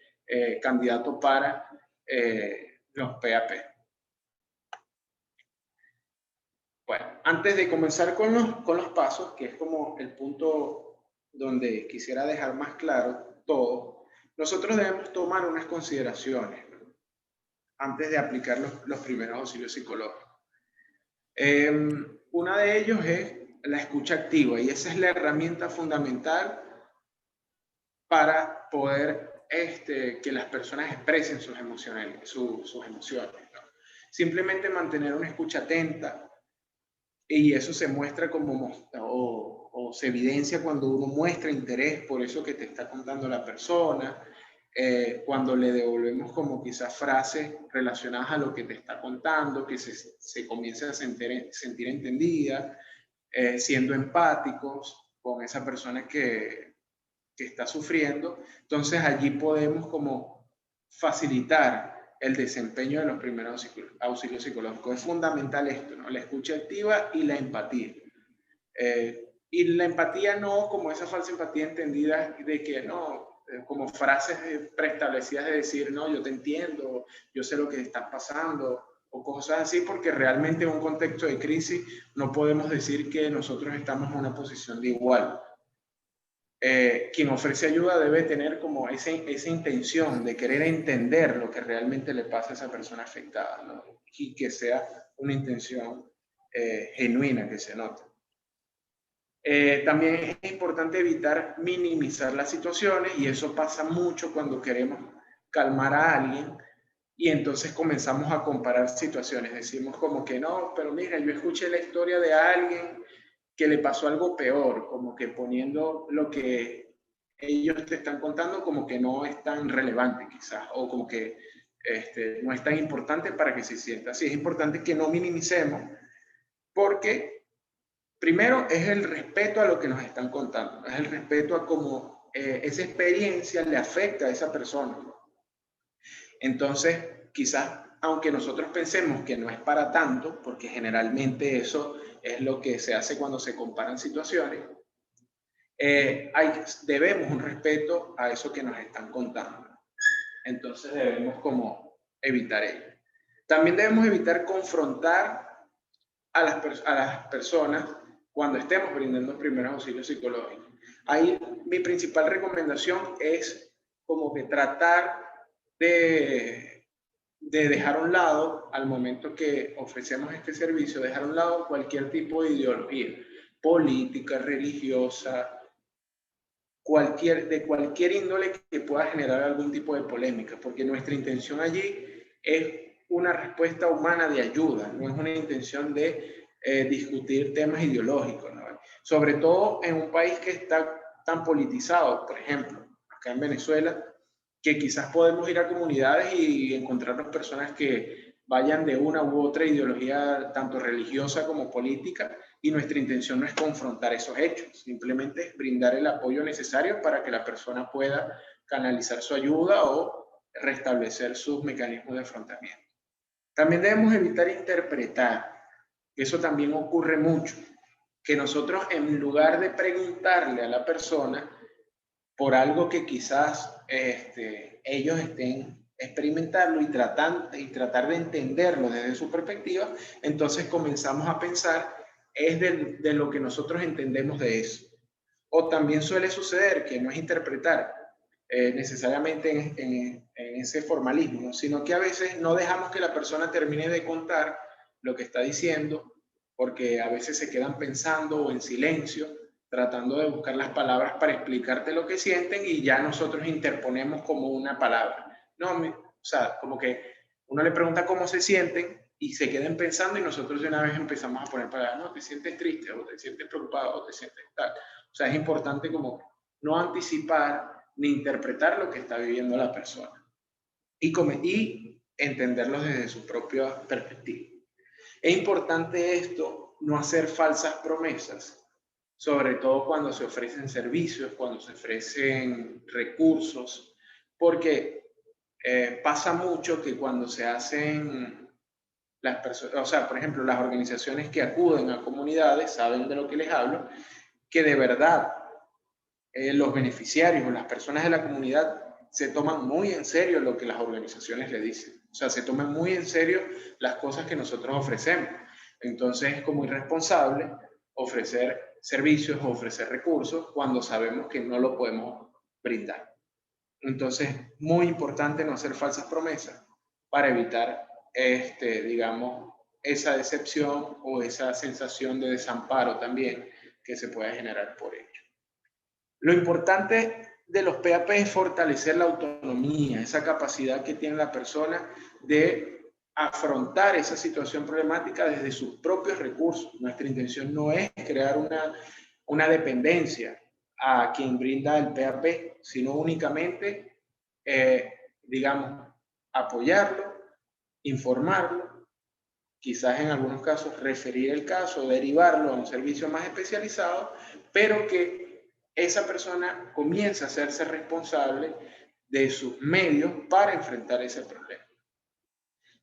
candidato para los PAP. Bueno, antes de comenzar con los pasos, que es como el punto donde quisiera dejar más claro todo, nosotros debemos tomar unas consideraciones, ¿no?, antes de aplicar los primeros auxilios psicológicos. Una de ellos es la escucha activa y esa es la herramienta fundamental para poder que las personas expresen sus emociones, ¿no? Simplemente mantener una escucha atenta, y eso se muestra o se evidencia cuando uno muestra interés por eso que te está contando la persona, cuando le devolvemos como quizás frases relacionadas a lo que te está contando, que se comience a sentir entendida, siendo empáticos con esa persona que está sufriendo. Entonces allí podemos como facilitar el desempeño de los primeros auxilios psicológicos. Es fundamental esto, ¿no? La escucha activa y la empatía. Y la empatía no como esa falsa empatía entendida de que no, como frases preestablecidas de decir, no, yo te entiendo, yo sé lo que estás pasando, o cosas así, porque realmente en un contexto de crisis no podemos decir que nosotros estamos en una posición de igual. Quien ofrece ayuda debe tener como esa intención de querer entender lo que realmente le pasa a esa persona afectada, ¿no? Y que sea una intención genuina, que se note. También es importante evitar minimizar las situaciones, y eso pasa mucho cuando queremos calmar a alguien y entonces comenzamos a comparar situaciones. Decimos como que no, pero mira, yo escuché la historia de alguien que le pasó algo peor, como que poniendo lo que ellos te están contando como que no es tan relevante quizás, o como que no es tan importante para que se sienta. Sí, es importante que no minimicemos, porque primero es el respeto a lo que nos están contando, es el respeto a cómo esa experiencia le afecta a esa persona. Entonces, quizás, aunque nosotros pensemos que no es para tanto, porque generalmente eso es lo que se hace cuando se comparan situaciones, debemos un respeto a eso que nos están contando. Entonces debemos como evitar ello. También debemos evitar confrontar a las personas cuando estemos brindando primeros auxilios psicológicos. Ahí mi principal recomendación es como que tratar de dejar a un lado, al momento que ofrecemos este servicio, dejar a un lado cualquier tipo de ideología política, religiosa, de cualquier índole que pueda generar algún tipo de polémica, porque nuestra intención allí es una respuesta humana de ayuda, no es una intención de discutir temas ideológicos, ¿no? Sobre todo en un país que está tan politizado, por ejemplo, acá en Venezuela, que quizás podemos ir a comunidades y encontrarnos personas que vayan de una u otra ideología, tanto religiosa como política, y nuestra intención no es confrontar esos hechos, simplemente es brindar el apoyo necesario para que la persona pueda canalizar su ayuda o restablecer sus mecanismos de afrontamiento. También debemos evitar interpretar, eso también ocurre mucho, que nosotros en lugar de preguntarle a la persona por algo que quizás ellos estén experimentarlo y tratar de entenderlo desde su perspectiva, entonces comenzamos a pensar es de lo que nosotros entendemos de eso. O también suele suceder que no es interpretar necesariamente en ese formalismo, ¿no? Sino que a veces no dejamos que la persona termine de contar lo que está diciendo, porque a veces se quedan pensando o en silencio, tratando de buscar las palabras para explicarte lo que sienten y ya nosotros interponemos como una palabra. No, o sea, como que uno le pregunta cómo se sienten y se queden pensando y nosotros de una vez empezamos a poner palabras, no, te sientes triste o te sientes preocupado o te sientes tal. O sea, es importante como no anticipar ni interpretar lo que está viviendo la persona y entenderlo desde su propia perspectiva. Es importante esto, no hacer falsas promesas, sobre todo cuando se ofrecen servicios, cuando se ofrecen recursos, porque pasa mucho que cuando se hacen las personas, o sea, por ejemplo, las organizaciones que acuden a comunidades, saben de lo que les hablo, que de verdad los beneficiarios o las personas de la comunidad se toman muy en serio lo que las organizaciones le dicen. O sea, se toman muy en serio las cosas que nosotros ofrecemos. Entonces es como irresponsable ofrecer servicios o ofrecer recursos cuando sabemos que no lo podemos brindar. Entonces, muy importante no hacer falsas promesas para evitar, digamos, esa decepción o esa sensación de desamparo también que se puede generar por ello. Lo importante de los PAP es fortalecer la autonomía, esa capacidad que tiene la persona de afrontar esa situación problemática desde sus propios recursos. Nuestra intención no es crear una dependencia a quien brinda el PAP, sino únicamente, digamos, apoyarlo, informarlo, quizás en algunos casos referir el caso, derivarlo a un servicio más especializado, pero que esa persona comienza a hacerse responsable de sus medios para enfrentar ese problema.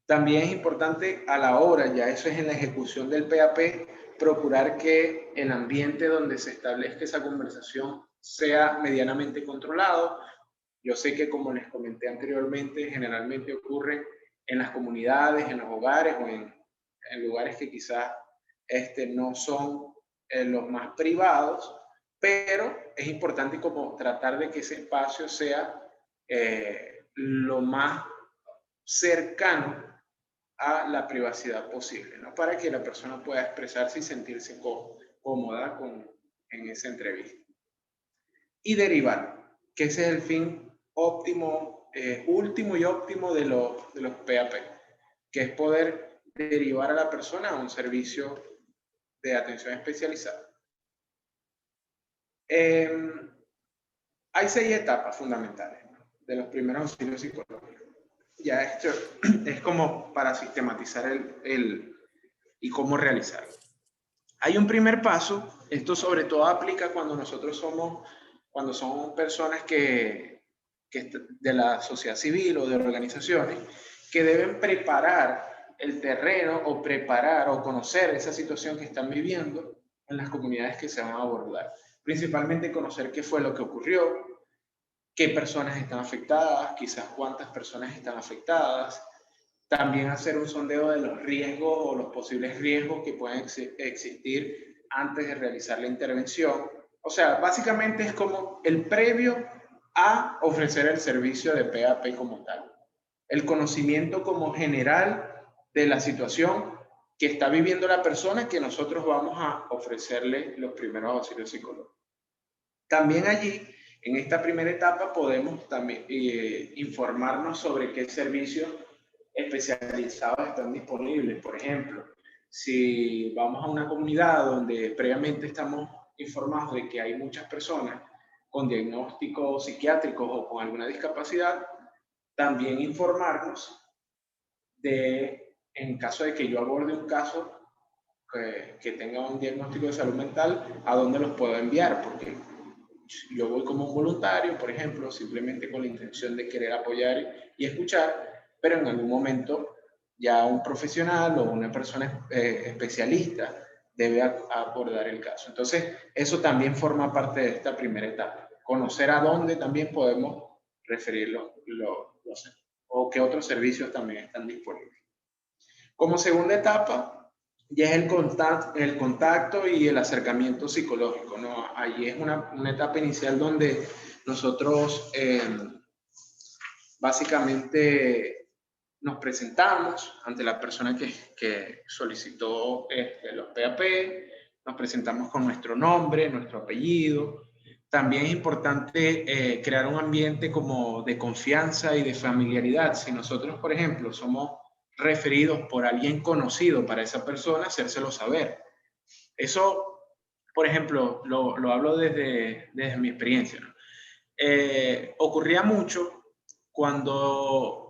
También es importante a la hora, ya eso es en la ejecución del PAP, procurar que el ambiente donde se establezca esa conversación sea medianamente controlado. Yo sé que, como les comenté anteriormente, generalmente ocurre en las comunidades, en los hogares o en lugares que quizás no son los más privados, pero es importante como tratar de que ese espacio sea lo más cercano a la privacidad posible, ¿no? Para que la persona pueda expresarse y sentirse cómoda en esa entrevista. Y derivar, que ese es el fin óptimo, último y óptimo de los PAP, que es poder derivar a la persona a un servicio de atención especializada. Hay 6 etapas fundamentales, ¿no?, de los primeros auxilios psicológicos. Ya esto es como para sistematizar y cómo realizarlo. Hay un primer paso, esto sobre todo aplica cuando cuando son personas que de la sociedad civil o de organizaciones que deben preparar el terreno o preparar o conocer esa situación que están viviendo en las comunidades que se van a abordar. Principalmente conocer qué fue lo que ocurrió, qué personas están afectadas, quizás cuántas personas están afectadas. También hacer un sondeo de los riesgos o los posibles riesgos que pueden existir antes de realizar la intervención. O sea, básicamente es como el previo a ofrecer el servicio de PAP como tal. El conocimiento como general de la situación que está viviendo la persona que nosotros vamos a ofrecerle los primeros auxilios psicológicos. También allí En esta primera etapa podemos también informarnos sobre qué servicios especializados están disponibles. Por ejemplo, si vamos a una comunidad donde previamente estamos informados de que hay muchas personas con diagnósticos psiquiátricos o con alguna discapacidad, también informarnos de, en caso de que yo aborde un caso que tenga un diagnóstico de salud mental, a dónde los puedo enviar, porque yo voy como un voluntario, por ejemplo, simplemente con la intención de querer apoyar y escuchar, pero en algún momento ya un profesional o una persona especialista debe abordar el caso. Entonces, eso también forma parte de esta primera etapa. Conocer a dónde también podemos referir o qué otros servicios también están disponibles. Como segunda etapa, ya es el contacto y el acercamiento psicológico, ¿no? Allí es una etapa inicial donde nosotros básicamente nos presentamos ante la persona que solicitó los PAP, nos presentamos con nuestro nombre, nuestro apellido. También es importante crear un ambiente como de confianza y de familiaridad. Si nosotros, por ejemplo, somos referidos por alguien conocido para esa persona, hacérselo saber. Eso, por ejemplo, lo hablo desde mi experiencia, ¿no? Ocurría mucho cuando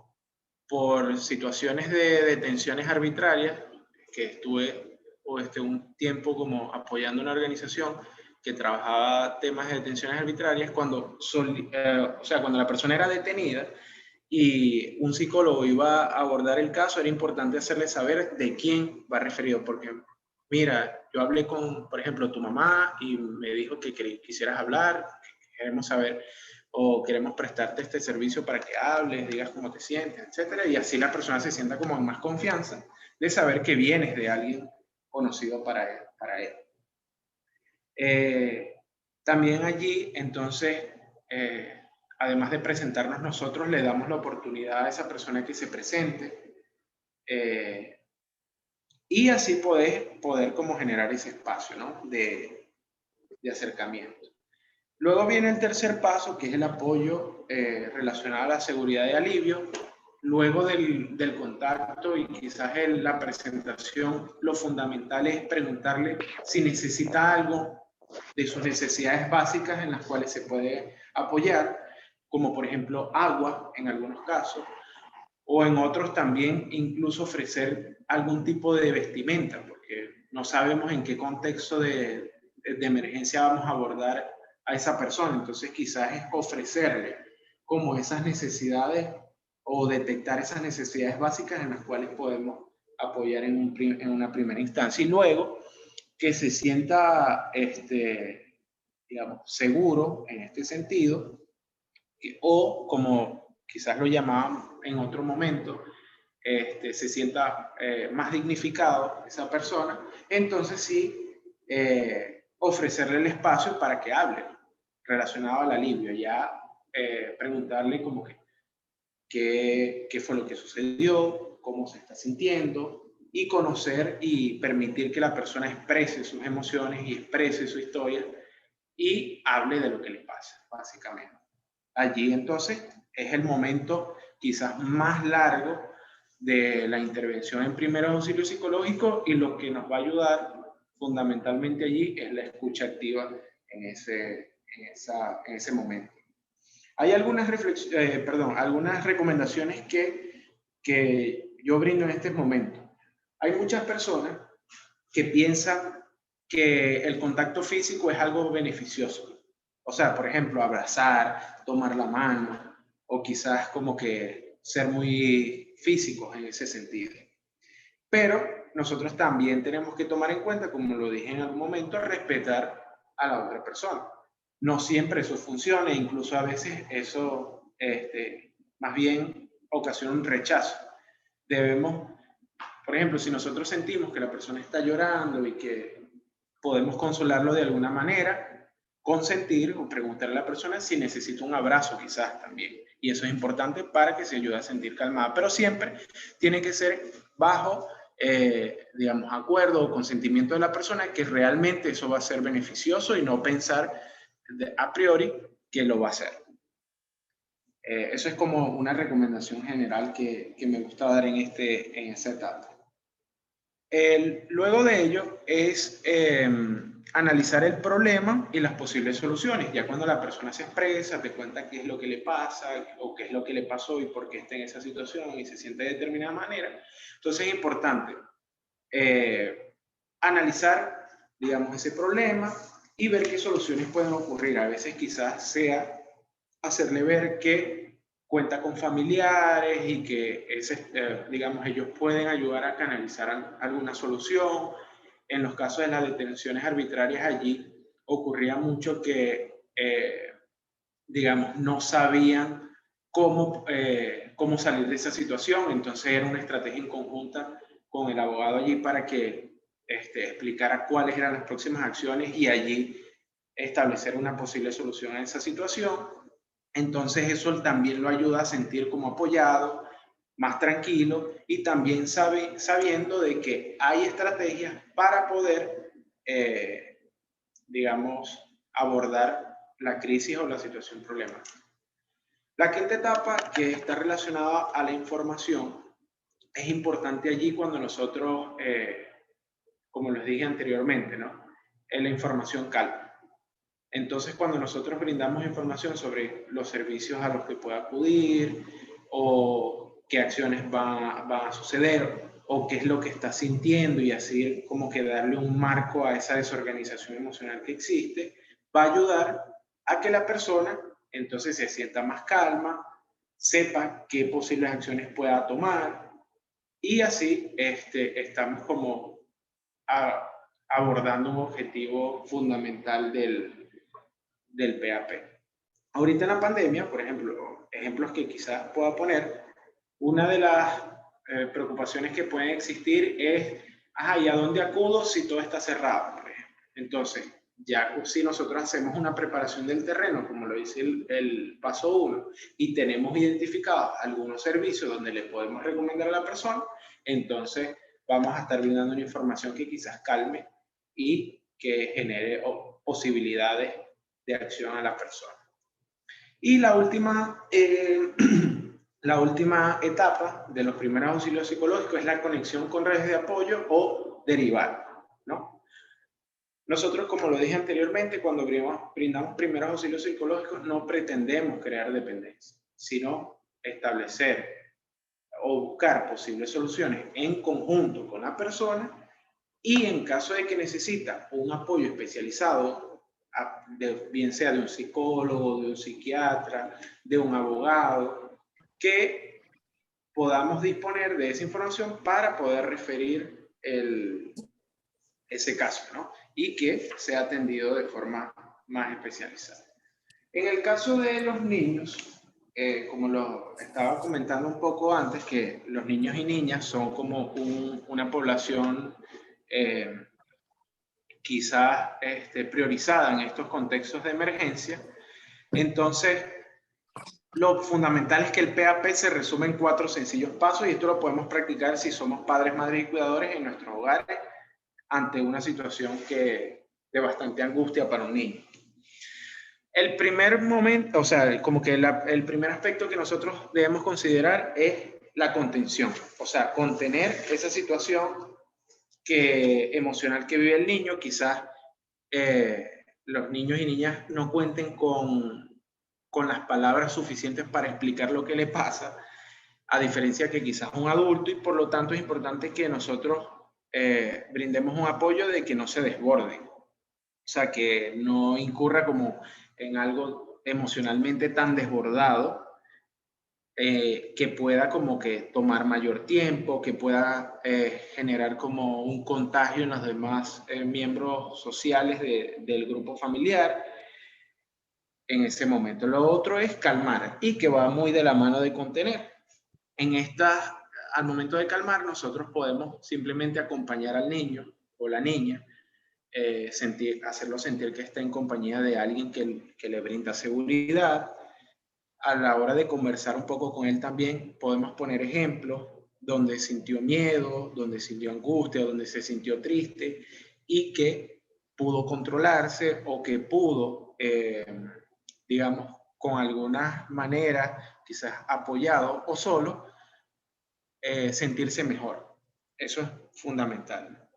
por situaciones de detenciones arbitrarias, que estuve un tiempo como apoyando una organización que trabajaba temas de detenciones arbitrarias, cuando la persona era detenida y un psicólogo iba a abordar el caso, era importante hacerle saber de quién va referido, porque mira, yo hablé con, por ejemplo, tu mamá y me dijo que quisieras hablar, que queremos saber o queremos prestarte este servicio para que hables, digas cómo te sientes, etcétera, y así la persona se sienta como en más confianza de saber que vienes de alguien conocido para él. También allí, entonces, además de presentarnos nosotros, le damos la oportunidad a esa persona que se presente y así poder como generar ese espacio, ¿no? de acercamiento. Luego viene el tercer paso, que es el apoyo relacionado a la seguridad y alivio. Luego del contacto y quizás la presentación, lo fundamental es preguntarle si necesita algo de sus necesidades básicas en las cuales se puede apoyar, como por ejemplo agua en algunos casos, o en otros también incluso ofrecer algún tipo de vestimenta, porque no sabemos en qué contexto de emergencia vamos a abordar a esa persona. Entonces quizás es ofrecerle como esas necesidades o detectar esas necesidades básicas en las cuales podemos apoyar en una primera instancia. Y luego que se sienta, digamos, seguro en este sentido, o como quizás lo llamaban en otro momento, se sienta más dignificado esa persona, entonces sí, ofrecerle el espacio para que hable relacionado al alivio, ya preguntarle como que qué fue lo que sucedió, cómo se está sintiendo, y conocer y permitir que la persona exprese sus emociones y exprese su historia y hable de lo que le pasa, básicamente. Allí entonces es el momento quizás más largo de la intervención en primer auxilio psicológico, y lo que nos va a ayudar fundamentalmente allí es la escucha activa en ese momento. Hay algunas recomendaciones que yo brindo en este momento. Hay muchas personas que piensan que el contacto físico es algo beneficioso. O sea, por ejemplo, abrazar, tomar la mano, o quizás como que ser muy físicos en ese sentido. Pero nosotros también tenemos que tomar en cuenta, como lo dije en algún momento, respetar a la otra persona. No siempre eso funciona, incluso a veces eso más bien ocasiona un rechazo. Debemos, por ejemplo, si nosotros sentimos que la persona está llorando y que podemos consolarlo de alguna manera, consentir o preguntarle a la persona si necesita un abrazo quizás también. Y eso es importante para que se ayude a sentir calmada. Pero siempre tiene que ser bajo, digamos, acuerdo o consentimiento de la persona, que realmente eso va a ser beneficioso, y no pensar a priori que lo va a hacer. Eso es como una recomendación general que me gusta dar en esa etapa. Luego de ello es analizar el problema y las posibles soluciones. Ya cuando la persona se expresa, te cuenta qué es lo que le pasa o qué es lo que le pasó y por qué está en esa situación y se siente de determinada manera. Entonces es importante analizar, digamos, ese problema y ver qué soluciones pueden ocurrir. A veces quizás sea hacerle ver que cuenta con familiares y que digamos, ellos pueden ayudar a canalizar alguna solución. En los casos de las detenciones arbitrarias allí ocurría mucho que, digamos, no sabían cómo salir de esa situación, entonces era una estrategia en conjunta con el abogado allí para que explicara cuáles eran las próximas acciones y allí establecer una posible solución a esa situación. Entonces eso también lo ayuda a sentir como apoyado, más tranquilo y también sabiendo de que hay estrategias para poder, digamos, abordar la crisis o la situación problemática. La quinta etapa, que está relacionada a la información, es importante allí cuando nosotros, como les dije anteriormente, ¿no? La información calma. Entonces, cuando nosotros brindamos información sobre los servicios a los que puede acudir o qué acciones van a suceder o qué es lo que está sintiendo y así como que darle un marco a esa desorganización emocional que existe, va a ayudar a que la persona entonces se sienta más calma, sepa qué posibles acciones pueda tomar y así estamos como abordando un objetivo fundamental del PAP. Ahorita en la pandemia, por ejemplo, ejemplos que quizás pueda poner, una de las preocupaciones que pueden existir es, ¿y a dónde acudo si todo está cerrado? Por ejemplo. Entonces, ya si nosotros hacemos una preparación del terreno, como lo dice el paso 1, y tenemos identificados algunos servicios donde le podemos recomendar a la persona, entonces vamos a estar brindando una información que quizás calme y que genere posibilidades de acción a la persona. Y la última etapa de los primeros auxilios psicológicos es la conexión con redes de apoyo o derivar, ¿no? Nosotros, como lo dije anteriormente, cuando brindamos primeros auxilios psicológicos no pretendemos crear dependencia, sino establecer o buscar posibles soluciones en conjunto con la persona y en caso de que necesita un apoyo especializado, bien sea de un psicólogo, de un psiquiatra, de un abogado, que podamos disponer de esa información para poder referir ese caso, ¿no? Y que sea atendido de forma más especializada. En el caso de los niños, como lo estaba comentando un poco antes, que los niños y niñas son como una población quizás priorizada en estos contextos de emergencia. Entonces, lo fundamental es que el PAP se resume en 4 sencillos pasos y esto lo podemos practicar si somos padres, madres y cuidadores en nuestros hogares ante una situación de bastante angustia para un niño. El primer momento, o sea, como que el primer aspecto que nosotros debemos considerar es la contención, o sea, contener esa situación emocional que vive el niño. Quizás los niños y niñas no cuenten con las palabras suficientes para explicar lo que le pasa, a diferencia que quizás un adulto, y por lo tanto es importante que nosotros brindemos un apoyo de que no se desborden, o sea, que no incurra como en algo emocionalmente tan desbordado, que pueda como que tomar mayor tiempo, que pueda generar como un contagio en los demás miembros sociales del grupo familiar en ese momento. Lo otro es calmar y que va muy de la mano de contener. Al momento de calmar, nosotros podemos simplemente acompañar al niño o la niña, hacerlo sentir que está en compañía de alguien que le brinda seguridad. A la hora de conversar un poco con él también podemos poner ejemplos donde sintió miedo, donde sintió angustia, donde se sintió triste y que pudo controlarse o que pudo, digamos, con alguna manera, quizás apoyado o solo, sentirse mejor. Eso es fundamental.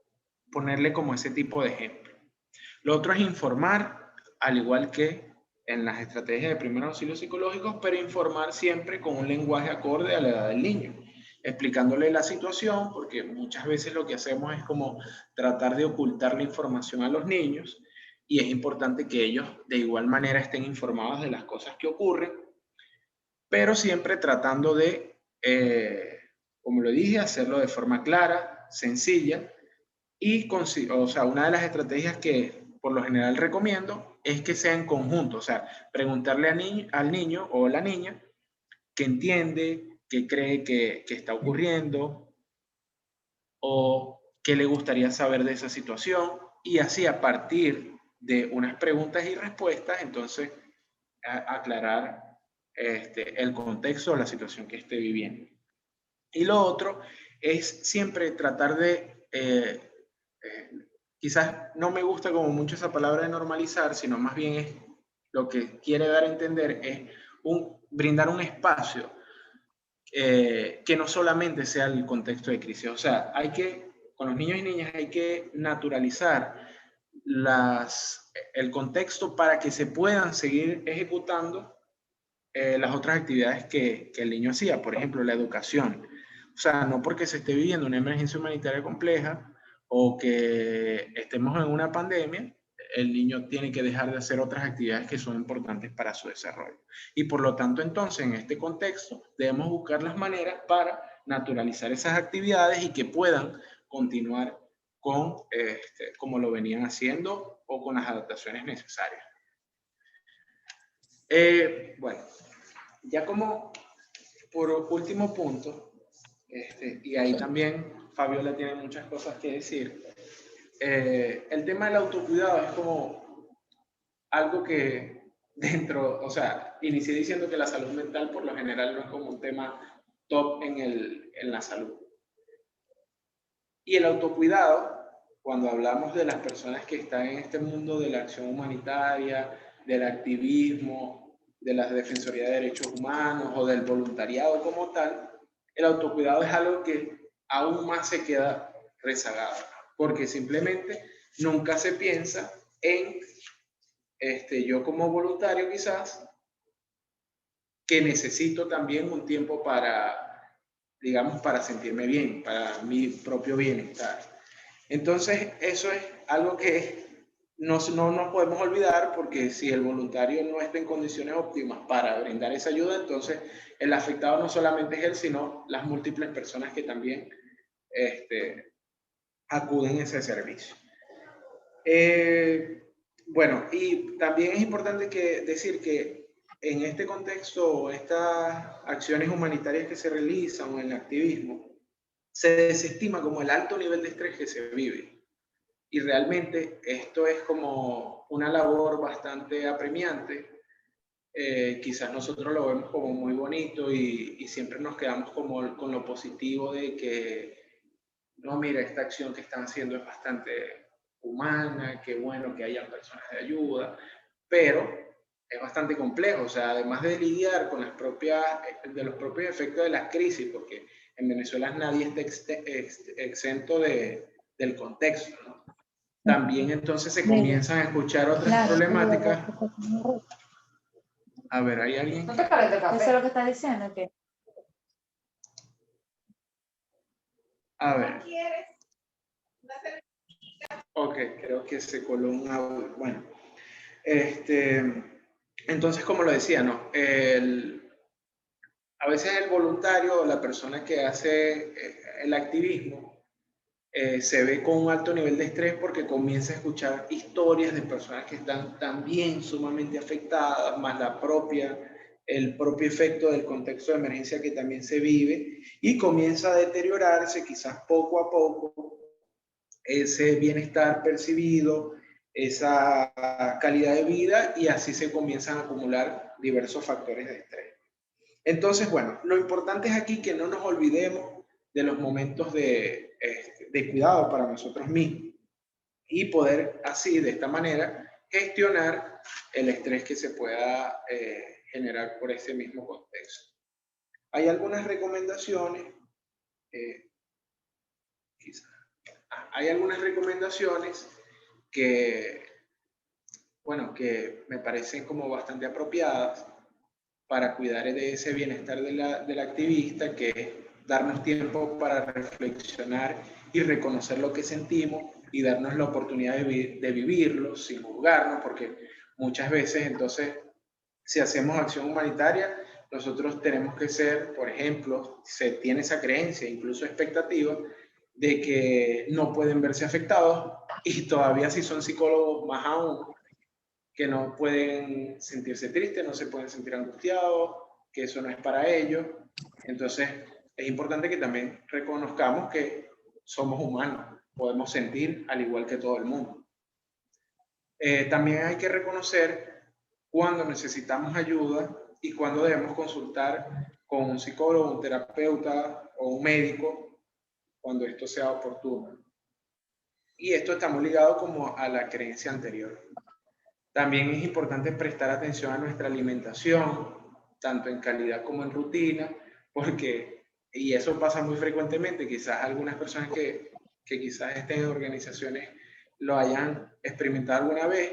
Ponerle como ese tipo de ejemplo. Lo otro es informar, al igual que en las estrategias de primeros auxilios psicológicos, pero informar siempre con un lenguaje acorde a la edad del niño, explicándole la situación, porque muchas veces lo que hacemos es como tratar de ocultar la información a los niños, y es importante que ellos de igual manera estén informados de las cosas que ocurren, pero siempre tratando de, como lo dije, hacerlo de forma clara, sencilla, y, o sea, una de las estrategias que por lo general recomiendo es que sea en conjunto, o sea, preguntarle al niño o la niña qué entiende, qué cree que está ocurriendo o qué le gustaría saber de esa situación, y así a partir de unas preguntas y respuestas, entonces aclarar el contexto o la situación que esté viviendo. Y lo otro es siempre tratar de, quizás no me gusta como mucho esa palabra de normalizar, sino más bien es lo que quiere dar a entender es brindar un espacio que no solamente sea el contexto de crisis. O sea, con los niños y niñas hay que naturalizar el contexto para que se puedan seguir ejecutando las otras actividades que el niño hacía, por ejemplo, la educación. O sea, no porque se esté viviendo una emergencia humanitaria compleja o que estemos en una pandemia, el niño tiene que dejar de hacer otras actividades que son importantes para su desarrollo. Y por lo tanto, entonces, en este contexto, debemos buscar las maneras para naturalizar esas actividades y que puedan continuar con, como lo venían haciendo o con las adaptaciones necesarias. Bueno, ya como por último punto, y ahí también Fabiola tiene muchas cosas que decir, el tema del autocuidado es como algo que o sea, inicié diciendo que la salud mental por lo general no es como un tema top en la salud. Y el autocuidado, cuando hablamos de las personas que están en este mundo de la acción humanitaria, del activismo, de la Defensoría de Derechos Humanos o del voluntariado como tal, el autocuidado es algo que aún más se queda rezagado, porque simplemente nunca se piensa en yo como voluntario quizás, que necesito también un tiempo para, digamos, para sentirme bien, para mi propio bienestar. Entonces, eso es algo que no nos podemos olvidar, porque si el voluntario no está en condiciones óptimas para brindar esa ayuda, entonces el afectado no solamente es él, sino las múltiples personas que también acuden a ese servicio. Bueno, y también es importante decir que en este contexto, estas acciones humanitarias que se realizan o en el activismo, se desestima como el alto nivel de estrés que se vive. Y realmente esto es como una labor bastante apremiante. Quizás nosotros lo vemos como muy bonito y siempre nos quedamos como con lo positivo de que, no, mira, esta acción que están haciendo es bastante humana, qué bueno que hayan personas de ayuda, pero es bastante complejo. O sea, además de lidiar con los propios efectos de las crisis, porque en Venezuela nadie está exento del contexto, ¿no? También entonces se comienzan a escuchar otras problemáticas. A ver, ¿hay alguien? ¿No te parece café? Eso es lo que está diciendo, que a ver. Ok, creo que se coló un audio. Bueno, entonces, como lo decía, ¿no? A veces el voluntario o la persona que hace el activismo se ve con un alto nivel de estrés porque comienza a escuchar historias de personas que están también sumamente afectadas, más el propio efecto del contexto de emergencia que también se vive, y comienza a deteriorarse quizás poco a poco ese bienestar percibido, esa calidad de vida, y así se comienzan a acumular diversos factores de estrés. Entonces, bueno, lo importante es aquí que no nos olvidemos de los momentos de cuidado para nosotros mismos y poder así, de esta manera, gestionar el estrés que se pueda generar por ese mismo contexto. Hay algunas recomendaciones, hay algunas recomendaciones que, bueno, que me parecen como bastante apropiadas para cuidar de ese bienestar del activista, que es darnos tiempo para reflexionar y reconocer lo que sentimos y darnos la oportunidad de vivirlo sin juzgarnos, porque muchas veces entonces, si hacemos acción humanitaria, nosotros tenemos que ser, por ejemplo, se tiene esa creencia, incluso expectativa, de que no pueden verse afectados, y todavía si son psicólogos más aún, que no pueden sentirse tristes, no se pueden sentir angustiados, que eso no es para ellos. Entonces, es importante que también reconozcamos que somos humanos, podemos sentir al igual que todo el mundo. También hay que reconocer cuando necesitamos ayuda y cuando debemos consultar con un psicólogo, un terapeuta o un médico cuando esto sea oportuno. Y esto está muy ligado como a la creencia anterior. También es importante prestar atención a nuestra alimentación, tanto en calidad como en rutina, porque, y eso pasa muy frecuentemente, quizás algunas personas que quizás estén en organizaciones lo hayan experimentado alguna vez,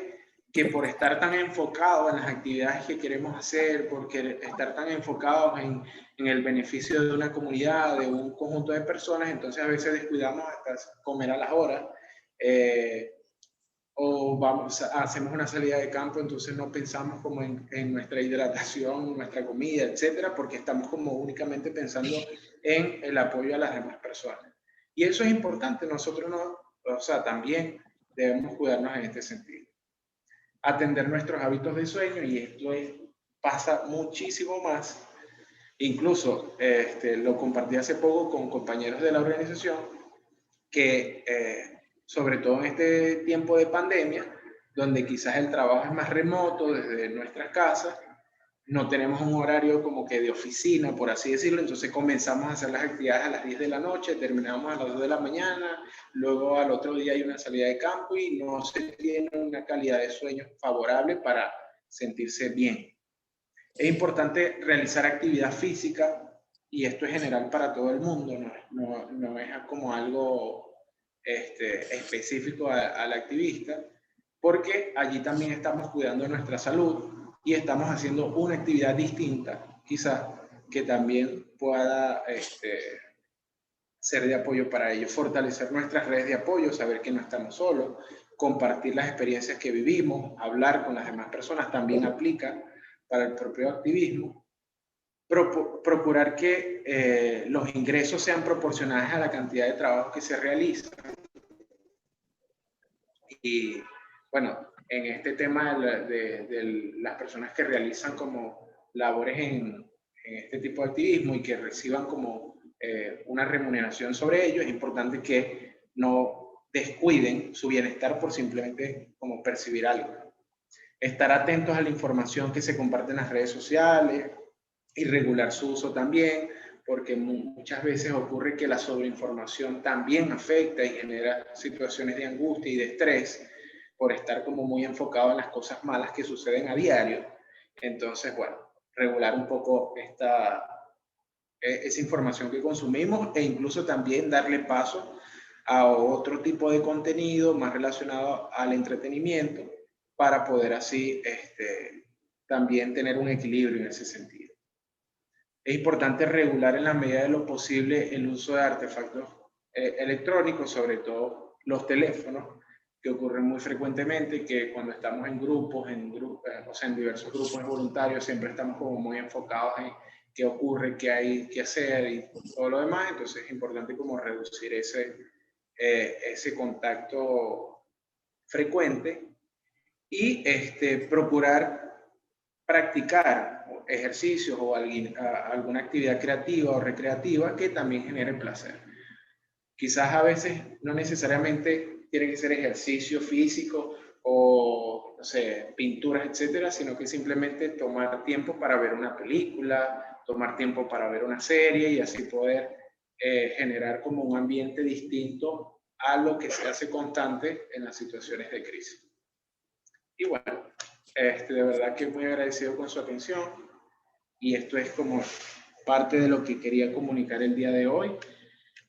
que por estar tan enfocados en las actividades que queremos hacer, porque estar tan enfocados en el beneficio de una comunidad, de un conjunto de personas, entonces a veces descuidamos hasta comer a las horas, o hacemos una salida de campo, entonces no pensamos como en nuestra hidratación, nuestra comida, etcétera, porque estamos como únicamente pensando en el apoyo a las demás personas. Y eso es importante, nosotros no, o sea, también debemos cuidarnos en este sentido. Atender nuestros hábitos de sueño, y esto pasa muchísimo más. Incluso lo compartí hace poco con compañeros de la organización, que sobre todo en este tiempo de pandemia, donde quizás el trabajo es más remoto desde nuestras casas, no tenemos un horario como que de oficina, por así decirlo, entonces comenzamos a hacer las actividades a las 10 de la noche, terminamos a las 2 de la mañana, luego al otro día hay una salida de campo y no se tiene una calidad de sueño favorable para sentirse bien. Es importante realizar actividad física, y esto es general para todo el mundo, no es como algo específico al activista, porque allí también estamos cuidando nuestra salud y estamos haciendo una actividad distinta, quizás, que también pueda ser de apoyo para ellos. Fortalecer nuestras redes de apoyo, saber que no estamos solos, compartir las experiencias que vivimos, hablar con las demás personas también aplica para el propio activismo. Procurar que los ingresos sean proporcionales a la cantidad de trabajo que se realiza. Y bueno, en este tema de las personas que realizan como labores en este tipo de activismo y que reciban como una remuneración sobre ello, es importante que no descuiden su bienestar por simplemente como percibir algo. Estar atentos a la información que se comparte en las redes sociales y regular su uso también, porque muchas veces ocurre que la sobreinformación también afecta y genera situaciones de angustia y de estrés por estar como muy enfocado en las cosas malas que suceden a diario. Entonces, bueno, regular un poco esa información que consumimos, e incluso también darle paso a otro tipo de contenido más relacionado al entretenimiento, para poder así también tener un equilibrio en ese sentido. Es importante regular en la medida de lo posible el uso de artefactos electrónicos, sobre todo los teléfonos, que ocurren muy frecuentemente, que cuando estamos en grupos, o sea, en diversos grupos voluntarios, siempre estamos como muy enfocados en qué ocurre, qué hay que hacer y todo lo demás. Entonces es importante como reducir ese contacto frecuente y procurar practicar ejercicios o alguna actividad creativa o recreativa que también genere placer. Quizás a veces no necesariamente tiene que ser ejercicio físico o, no sé, pinturas, etcétera, sino que simplemente tomar tiempo para ver una película, tomar tiempo para ver una serie, y así poder generar como un ambiente distinto a lo que se hace constante en las situaciones de crisis. Y bueno, de verdad que muy agradecido con su atención y esto es como parte de lo que quería comunicar el día de hoy.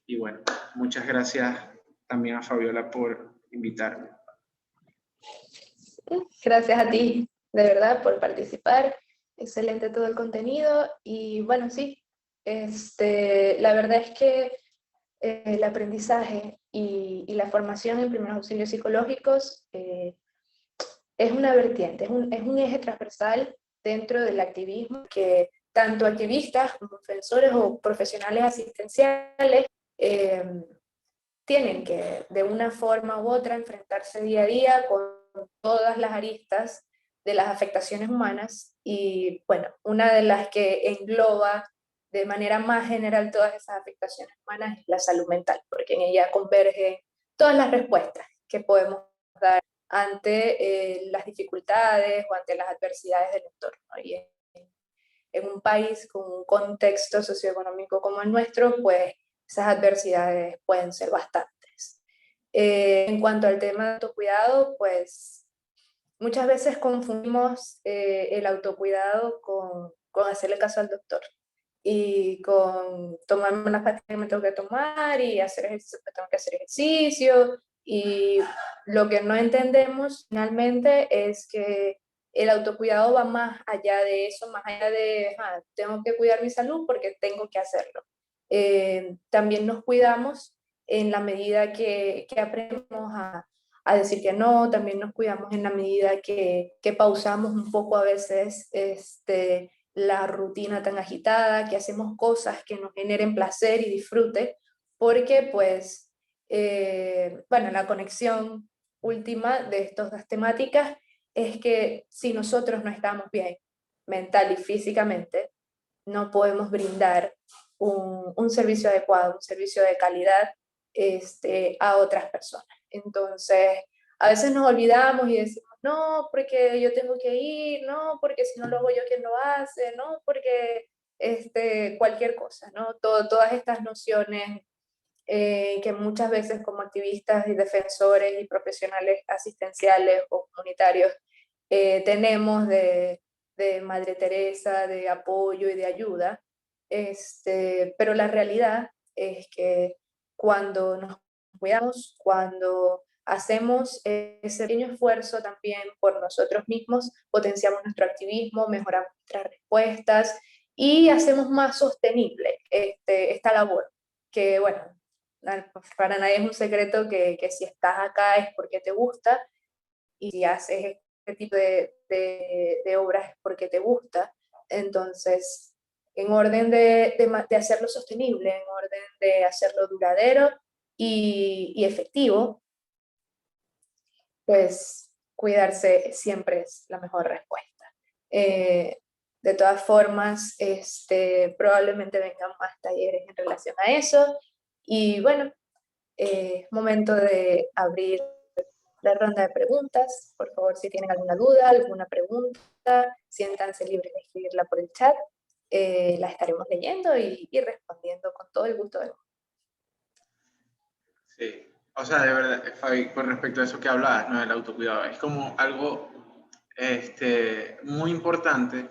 Y bueno, muchas gracias también a Fabiola por invitarme. Gracias a ti, de verdad, por participar. Excelente todo el contenido. Y bueno, sí, la verdad es que el aprendizaje y la formación en primeros auxilios psicológicos es una vertiente, es un eje transversal dentro del activismo que tanto activistas como defensores o profesionales asistenciales eh, tienen que de una forma u otra enfrentarse día a día con todas las aristas de las afectaciones humanas y bueno, una de las que engloba de manera más general todas esas afectaciones humanas es la salud mental, porque en ella convergen todas las respuestas que podemos dar ante las dificultades o ante las adversidades del entorno. Y en un país con un contexto socioeconómico como el nuestro, pues esas adversidades pueden ser bastantes. En cuanto al tema de autocuidado, pues muchas veces confundimos el autocuidado con hacerle caso al doctor y con tomarme las pastillas que me tengo que tomar y hacer ejercicio que tengo que hacer ejercicio. Y lo que no entendemos finalmente es que el autocuidado va más allá de eso, más allá de tengo que cuidar mi salud porque tengo que hacerlo. También nos cuidamos en la medida que aprendemos a decir que no, también nos cuidamos en la medida que pausamos un poco a veces la rutina tan agitada, que hacemos cosas que nos generen placer y disfrute, porque pues, bueno, la conexión última de estas dos temáticas es que si nosotros no estamos bien mental y físicamente, no podemos brindar un servicio adecuado, un servicio de calidad a otras personas. Entonces, a veces nos olvidamos y decimos, no, porque yo tengo que ir, no, porque si no lo hago yo, ¿quién lo hace? No, porque cualquier cosa, ¿no? Todas estas nociones que muchas veces como activistas y defensores y profesionales asistenciales o comunitarios tenemos de Madre Teresa, de apoyo y de ayuda, pero la realidad es que cuando nos cuidamos, cuando hacemos ese pequeño esfuerzo también por nosotros mismos, potenciamos nuestro activismo, mejoramos nuestras respuestas y hacemos más sostenible esta labor, que bueno, para nadie es un secreto que si estás acá es porque te gusta y si haces este tipo de obras es porque te gusta. Entonces, en orden de hacerlo sostenible, en orden de hacerlo duradero y efectivo, pues cuidarse siempre es la mejor respuesta. De todas formas, probablemente vengan más talleres en relación a eso. Y bueno, es momento de abrir la ronda de preguntas. Por favor, si tienen alguna duda, alguna pregunta, siéntanse libres de escribirla por el chat. La estaremos leyendo y respondiendo con todo el gusto del mundo. Sí, o sea, de verdad, Fabi, con respecto a eso que hablabas, ¿no? Del autocuidado, es como algo muy importante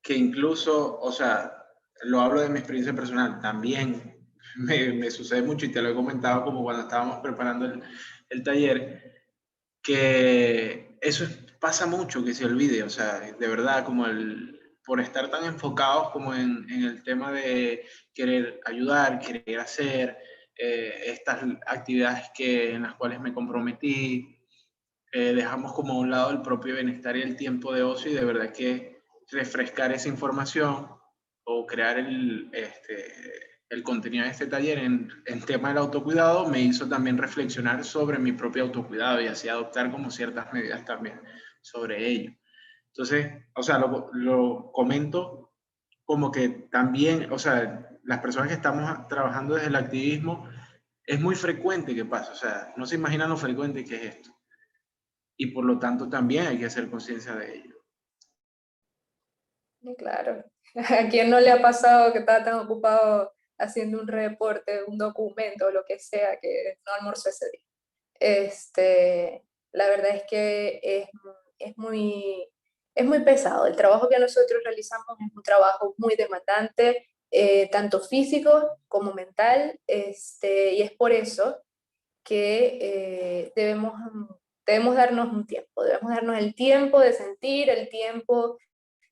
que incluso, o sea, lo hablo de mi experiencia personal, también me sucede mucho y te lo he comentado como cuando estábamos preparando el taller, que eso pasa mucho, que se olvide, o sea, de verdad, como por estar tan enfocados como en el tema de querer ayudar, querer hacer estas actividades en las cuales me comprometí, dejamos como a un lado el propio bienestar y el tiempo de ocio y de verdad que refrescar esa información o crear el contenido de este taller en tema del autocuidado me hizo también reflexionar sobre mi propio autocuidado y así adoptar como ciertas medidas también sobre ello. Entonces, o sea, lo comento como que también, o sea, las personas que estamos trabajando desde el activismo, es muy frecuente que pasa, o sea, no se imaginan lo frecuente que es esto. Y por lo tanto también hay que hacer conciencia de ello. Claro. ¿A quién no le ha pasado que está tan ocupado haciendo un reporte, un documento o lo que sea que no almorzó ese día? La verdad es que es muy pesado. El trabajo que nosotros realizamos es un trabajo muy demandante, tanto físico como mental, y es por eso que debemos darnos un tiempo, debemos darnos el tiempo de sentir, el tiempo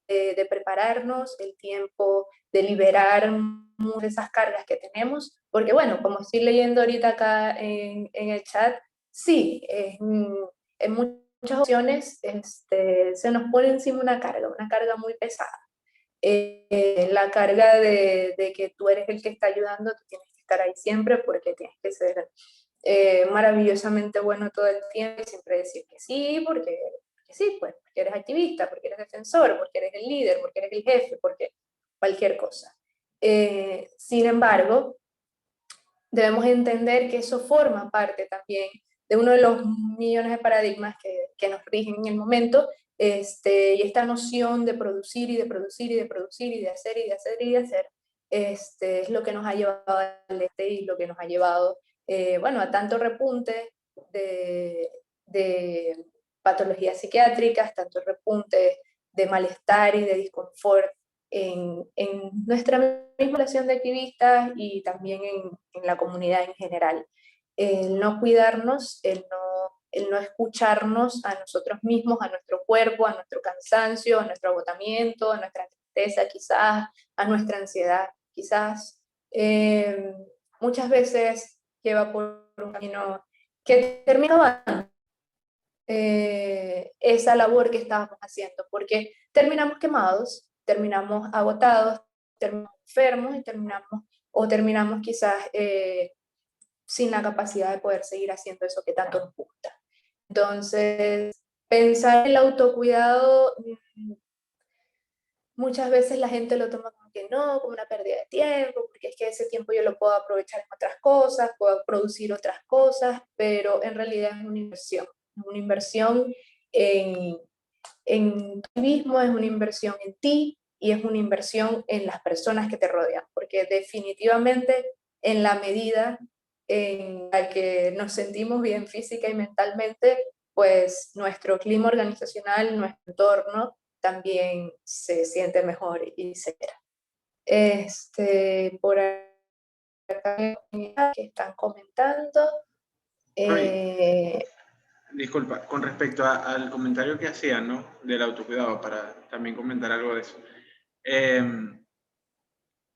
de prepararnos, el tiempo de liberar muchas de esas cargas que tenemos, porque bueno, como estoy leyendo ahorita acá en el chat, sí, en muchas ocasiones se nos pone encima una carga muy pesada. La carga de que tú eres el que está ayudando, tú tienes que estar ahí siempre porque tienes que ser maravillosamente bueno todo el tiempo y siempre decir que sí, porque sí, pues, porque eres activista, porque eres defensor, porque eres el líder, porque eres el jefe, porque cualquier cosa. Sin embargo, debemos entender que eso forma parte también de uno de los millones de paradigmas que nos rigen en el momento, y esta noción de producir y de producir y de producir y de hacer y de hacer y de hacer, es lo que nos ha llevado al y lo que nos ha llevado, bueno, a tanto repunte de patologías psiquiátricas, tanto repunte de malestar y de disconfort en nuestra misma relación de activistas y también en la comunidad en general. El no cuidarnos, el no escucharnos a nosotros mismos, a nuestro cuerpo, a nuestro cansancio, a nuestro agotamiento, a nuestra tristeza quizás, a nuestra ansiedad quizás, muchas veces lleva por un camino que termina esa labor que estábamos haciendo, porque terminamos quemados, terminamos agotados, terminamos enfermos y terminamos quizás sin la capacidad de poder seguir haciendo eso que tanto nos gusta. Entonces, pensar en el autocuidado, muchas veces la gente lo toma como que no, como una pérdida de tiempo, porque es que ese tiempo yo lo puedo aprovechar en otras cosas, puedo producir otras cosas, pero en realidad es una inversión en, en ti mismo, es una inversión en ti y es una inversión en las personas que te rodean, porque definitivamente en la medida en la que nos sentimos bien física y mentalmente, pues nuestro clima organizacional, nuestro entorno también se siente mejor y se queda. Por acá que están comentando. Disculpa, con respecto al comentario que hacían, ¿no? Del autocuidado, para también comentar algo de eso.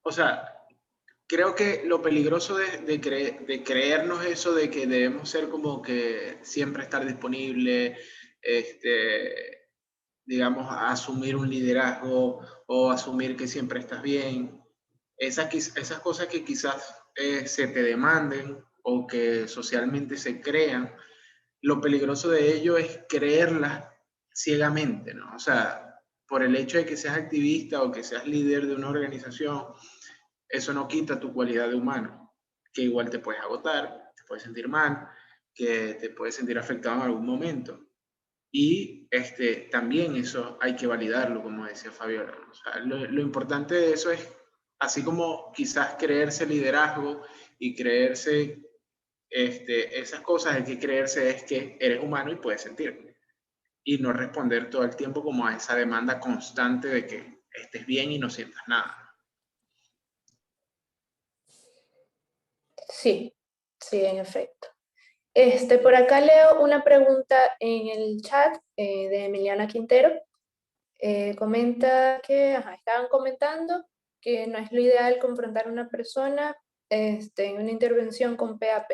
O sea, creo que lo peligroso de creernos eso de que debemos ser como que siempre estar disponible, digamos, asumir un liderazgo o asumir que siempre estás bien, esas cosas que quizás se te demanden o que socialmente se crean, lo peligroso de ello es creerlas ciegamente, ¿no? O sea, por el hecho de que seas activista o que seas líder de una organización, eso no quita tu cualidad de humano, que igual te puedes agotar, te puedes sentir mal, que te puedes sentir afectado en algún momento. Y también eso hay que validarlo, como decía Fabiola. O sea, lo importante de eso es, así como quizás creerse liderazgo y creerse esas cosas, hay que creerse es que eres humano y puedes sentir. Y no responder todo el tiempo como a esa demanda constante de que estés bien y no sientas nada. Sí, sí, en efecto. Por acá leo una pregunta en el chat de Emiliana Quintero. Comenta que estaban comentando que no es lo ideal confrontar a una persona en una intervención con PAP.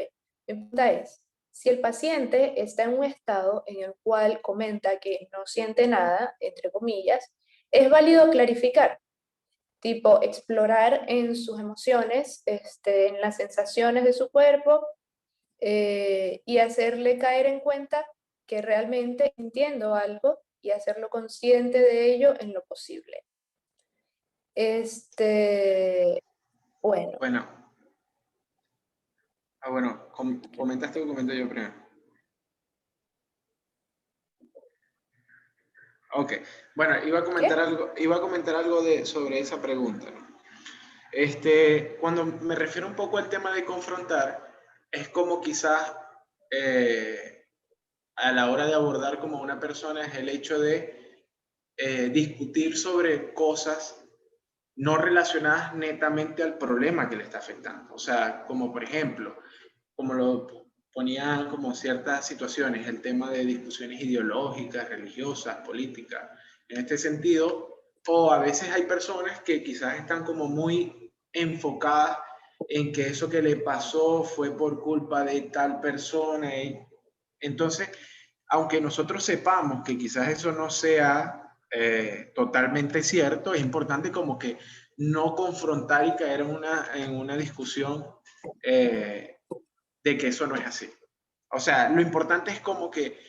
Mi pregunta es, si el paciente está en un estado en el cual comenta que no siente nada, entre comillas, es válido clarificar, tipo explorar en sus emociones, en las sensaciones de su cuerpo, y hacerle caer en cuenta que realmente entiendo algo y hacerlo consciente de ello en lo posible. Bueno. Bueno. Bueno, ¿comentaste o comento yo primero? Ok, bueno, iba a comentar algo sobre esa pregunta, ¿no? Cuando me refiero un poco al tema de confrontar, es como quizás a la hora de abordar como a una persona es el hecho de discutir sobre cosas no relacionadas netamente al problema que le está afectando. O sea, como por ejemplo, como lo ponían como ciertas situaciones, el tema de discusiones ideológicas, religiosas, políticas, en este sentido, o a veces hay personas que quizás están como muy enfocadas en que eso que le pasó fue por culpa de tal persona. Y entonces, aunque nosotros sepamos que quizás eso no sea totalmente cierto, es importante como que no confrontar y caer en una discusión de que eso no es así. O sea, lo importante es como que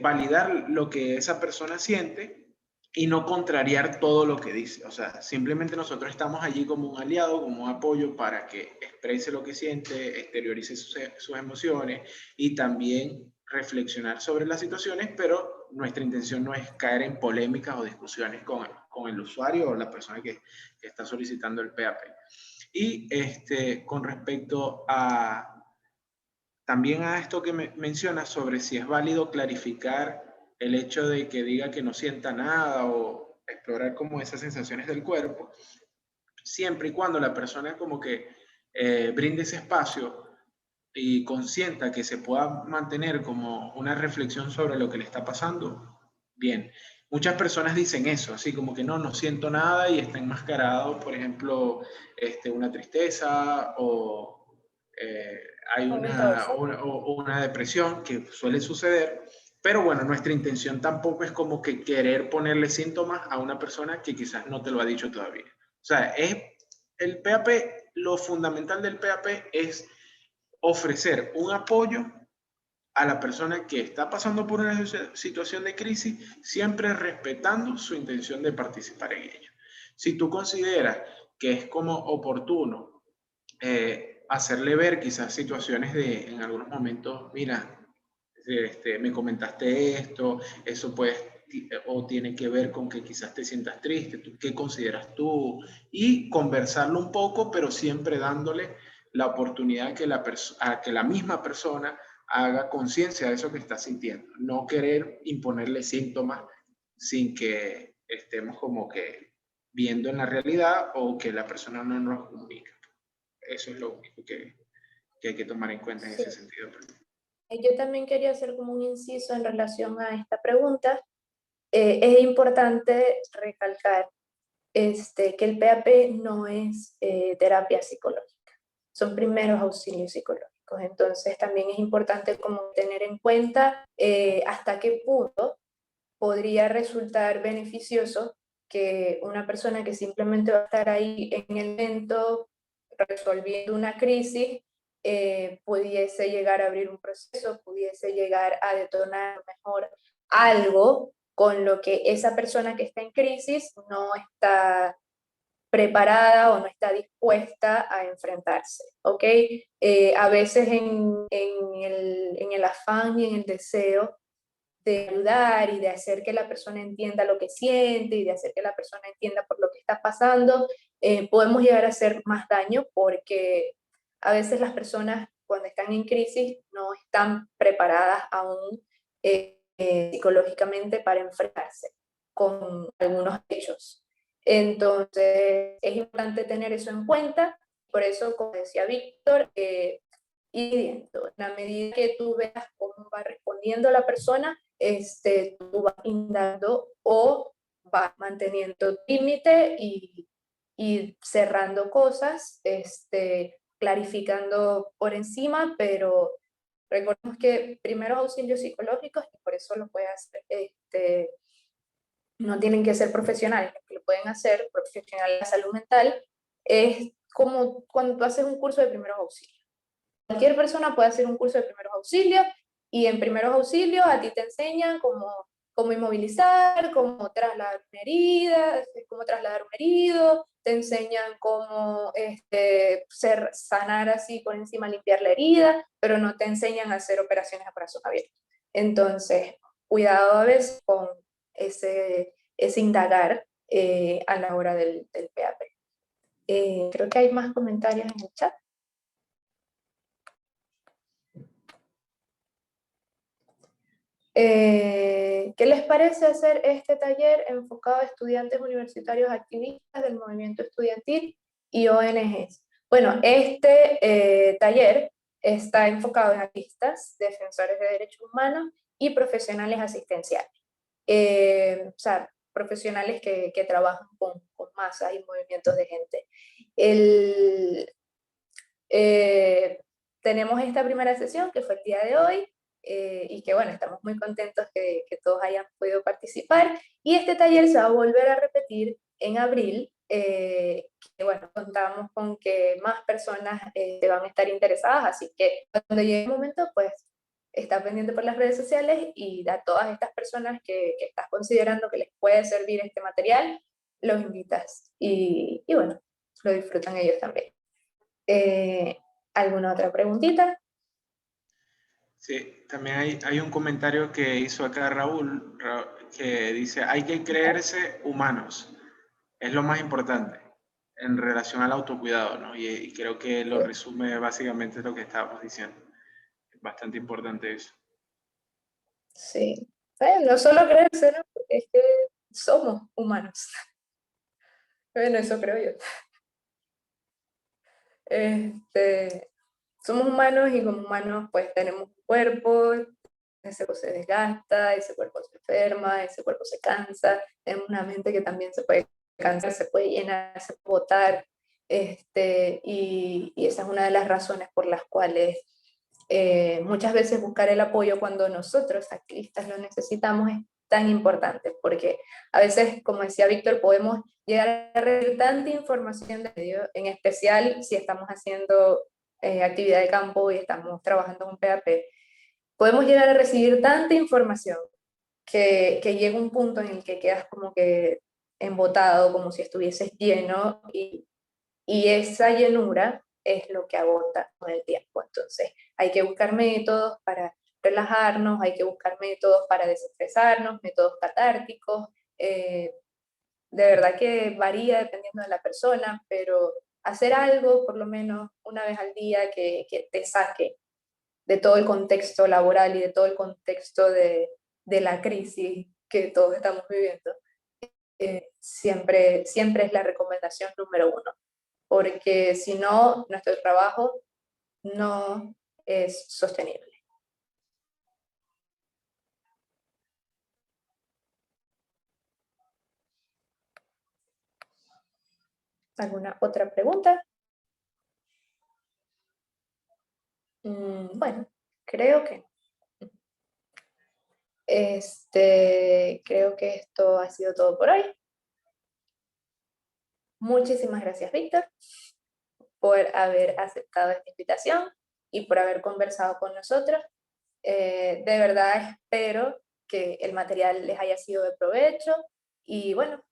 validar lo que esa persona siente y no contrariar todo lo que dice. O sea, simplemente nosotros estamos allí como un aliado, como un apoyo para que exprese lo que siente, exteriorice sus emociones y también reflexionar sobre las situaciones, pero nuestra intención no es caer en polémicas o discusiones con el usuario o la persona que está solicitando el PAP. Y con respecto a también a esto que me menciona sobre si es válido clarificar el hecho de que diga que no sienta nada o explorar como esas sensaciones del cuerpo, siempre y cuando la persona como que brinde ese espacio y consienta que se pueda mantener como una reflexión sobre lo que le está pasando, bien. Muchas personas dicen eso, así como que no siento nada y está enmascarado, por ejemplo, una tristeza o hay una depresión que suele suceder, pero bueno, nuestra intención tampoco es como que querer ponerle síntomas a una persona que quizás no te lo ha dicho todavía. O sea, el PAP, lo fundamental del PAP es ofrecer un apoyo a la persona que está pasando por una situación de crisis, siempre respetando su intención de participar en ella. Si tú consideras que es como oportuno hacerle ver quizás situaciones de, en algunos momentos, mira, me comentaste esto, eso pues, o tiene que ver con que quizás te sientas triste, ¿qué consideras tú? Y conversarlo un poco, pero siempre dándole la oportunidad a que la misma persona haga conciencia de eso que está sintiendo. No querer imponerle síntomas sin que estemos como que viendo en la realidad o que la persona no nos comunica. Eso es lo único que hay que tomar en cuenta en ese sentido. Yo también quería hacer como un inciso en relación a esta pregunta. Es importante recalcar que el PAP no es terapia psicológica, son primeros auxilios psicológicos. Entonces también es importante como tener en cuenta hasta qué punto podría resultar beneficioso que una persona que simplemente va a estar ahí en el momento resolviendo una crisis pudiese llegar a abrir un proceso, pudiese llegar a detonar mejor algo con lo que esa persona que está en crisis no está preparada o no está dispuesta a enfrentarse, ¿ok? A veces en el afán y en el deseo de ayudar y de hacer que la persona entienda lo que siente y de hacer que la persona entienda por lo que está pasando, podemos llegar a hacer más daño porque a veces las personas cuando están en crisis no están preparadas aún psicológicamente para enfrentarse con algunos hechos. Entonces es importante tener eso en cuenta, por eso, como decía Víctor, y viendo, en la medida que tú veas cómo va respondiendo la persona, tú vas indagando o vas manteniendo límite y cerrando cosas, clarificando por encima, pero recordemos que primeros auxilios psicológicos, y por eso lo puede hacer, no tienen que ser profesionales, lo que lo pueden hacer profesionales de salud mental, es como cuando tú haces un curso de primeros auxilios. Cualquier persona puede hacer un curso de primeros auxilios y en primeros auxilios a ti te enseñan cómo inmovilizar, cómo trasladar una herida, cómo trasladar un herido, te enseñan cómo sanar así por encima, limpiar la herida, pero no te enseñan a hacer operaciones a corazón abierto. Entonces, cuidado a veces con ese indagar a la hora del PAP. Creo que hay más comentarios en el chat. ¿Qué les parece hacer este taller enfocado a estudiantes universitarios activistas del movimiento estudiantil y ONGs? Bueno, este taller está enfocado en activistas, defensores de derechos humanos y profesionales asistenciales. O sea, profesionales que trabajan con masas y movimientos de gente. Tenemos esta primera sesión que fue el día de hoy, y que bueno, estamos muy contentos que todos hayan podido participar, y este taller se va a volver a repetir en abril, que bueno, contamos con que más personas van a estar interesadas, así que cuando llegue el momento, pues está pendiente por las redes sociales y a todas estas personas que estás considerando que les puede servir este material, los invitas y bueno, lo disfrutan ellos también. ¿Alguna otra preguntita? Sí, también hay un comentario que hizo acá Raúl, que dice, hay que creerse humanos, es lo más importante en relación al autocuidado, ¿no? Y creo que lo resume básicamente lo que estábamos diciendo. Es bastante importante eso. Sí. No solo creerse, ¿no? Porque es que somos humanos. Bueno, eso creo yo. Somos humanos y como humanos pues tenemos un cuerpo, ese cuerpo se desgasta, ese cuerpo se enferma, ese cuerpo se cansa, tenemos una mente que también se puede cansar, se puede llenar, se puede botar, y esa es una de las razones por las cuales muchas veces buscar el apoyo cuando nosotros, activistas, lo necesitamos es tan importante, porque a veces, como decía Víctor, podemos llegar a recibir tanta información de medio, en especial si estamos haciendo actividad de campo y estamos trabajando con PAP, podemos llegar a recibir tanta información que llega un punto en el que quedas como que embotado, como si estuvieses lleno, y esa llenura es lo que agota con el tiempo. Entonces, hay que buscar métodos para relajarnos, hay que buscar métodos para desestresarnos, métodos catárticos. De verdad que varía dependiendo de la persona, pero hacer algo por lo menos una vez al día que te saque de todo el contexto laboral y de todo el contexto de la crisis que todos estamos viviendo, siempre es la recomendación número uno, porque si no, nuestro trabajo no es sostenible. ¿Alguna otra pregunta? Bueno, creo que no. Creo que esto ha sido todo por hoy. Muchísimas gracias, Víctor, por haber aceptado esta invitación y por haber conversado con nosotros. De verdad espero que el material les haya sido de provecho, y bueno,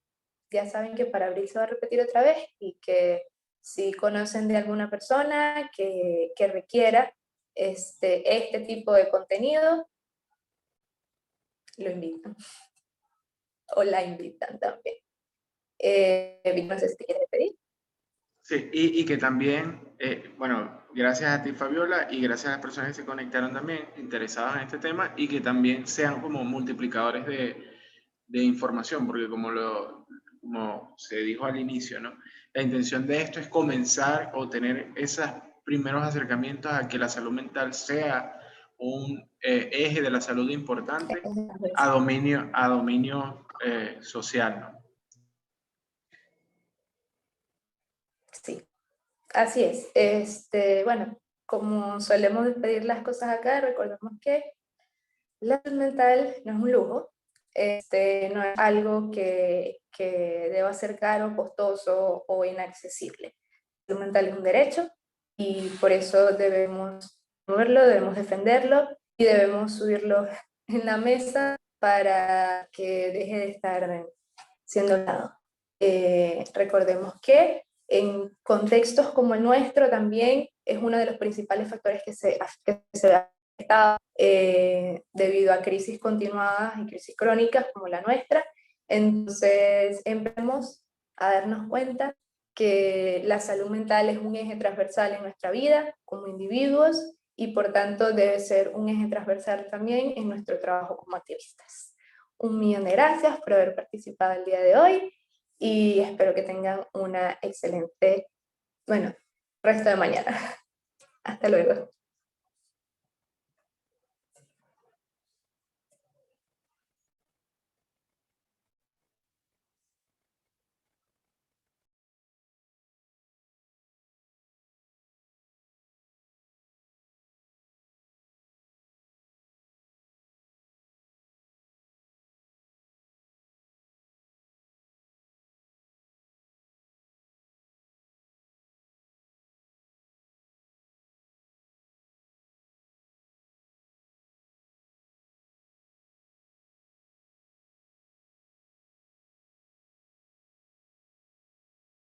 ya saben que para abril se va a repetir otra vez, y que si conocen de alguna persona que requiera este tipo de contenido, lo invitan o la invitan también. No sé si te quieres pedir. Sí, y que también, bueno, gracias a ti, Fabiola, y gracias a las personas que se conectaron también interesadas en este tema, y que también sean como multiplicadores de información, porque como se dijo al inicio, ¿no? La intención de esto es comenzar o tener esos primeros acercamientos a que la salud mental sea un eje de la salud importante a dominio social, ¿no? Sí, así es. Bueno, como solemos despedir las cosas acá, recordemos que la salud mental no es un lujo, no es algo que deba ser caro, costoso o inaccesible. La salud mental es un derecho, y por eso debemos promoverlo, debemos defenderlo y debemos subirlo en la mesa para que deje de estar siendo olvidado. Recordemos que en contextos como el nuestro también es uno de los principales factores que se afecta debido a crisis continuadas y crisis crónicas como la nuestra. Entonces, empecemos a darnos cuenta que la salud mental es un eje transversal en nuestra vida como individuos y por tanto debe ser un eje transversal también en nuestro trabajo como activistas. 1.000.000 de gracias por haber participado el día de hoy y espero que tengan una excelente, resto de mañana. Hasta luego.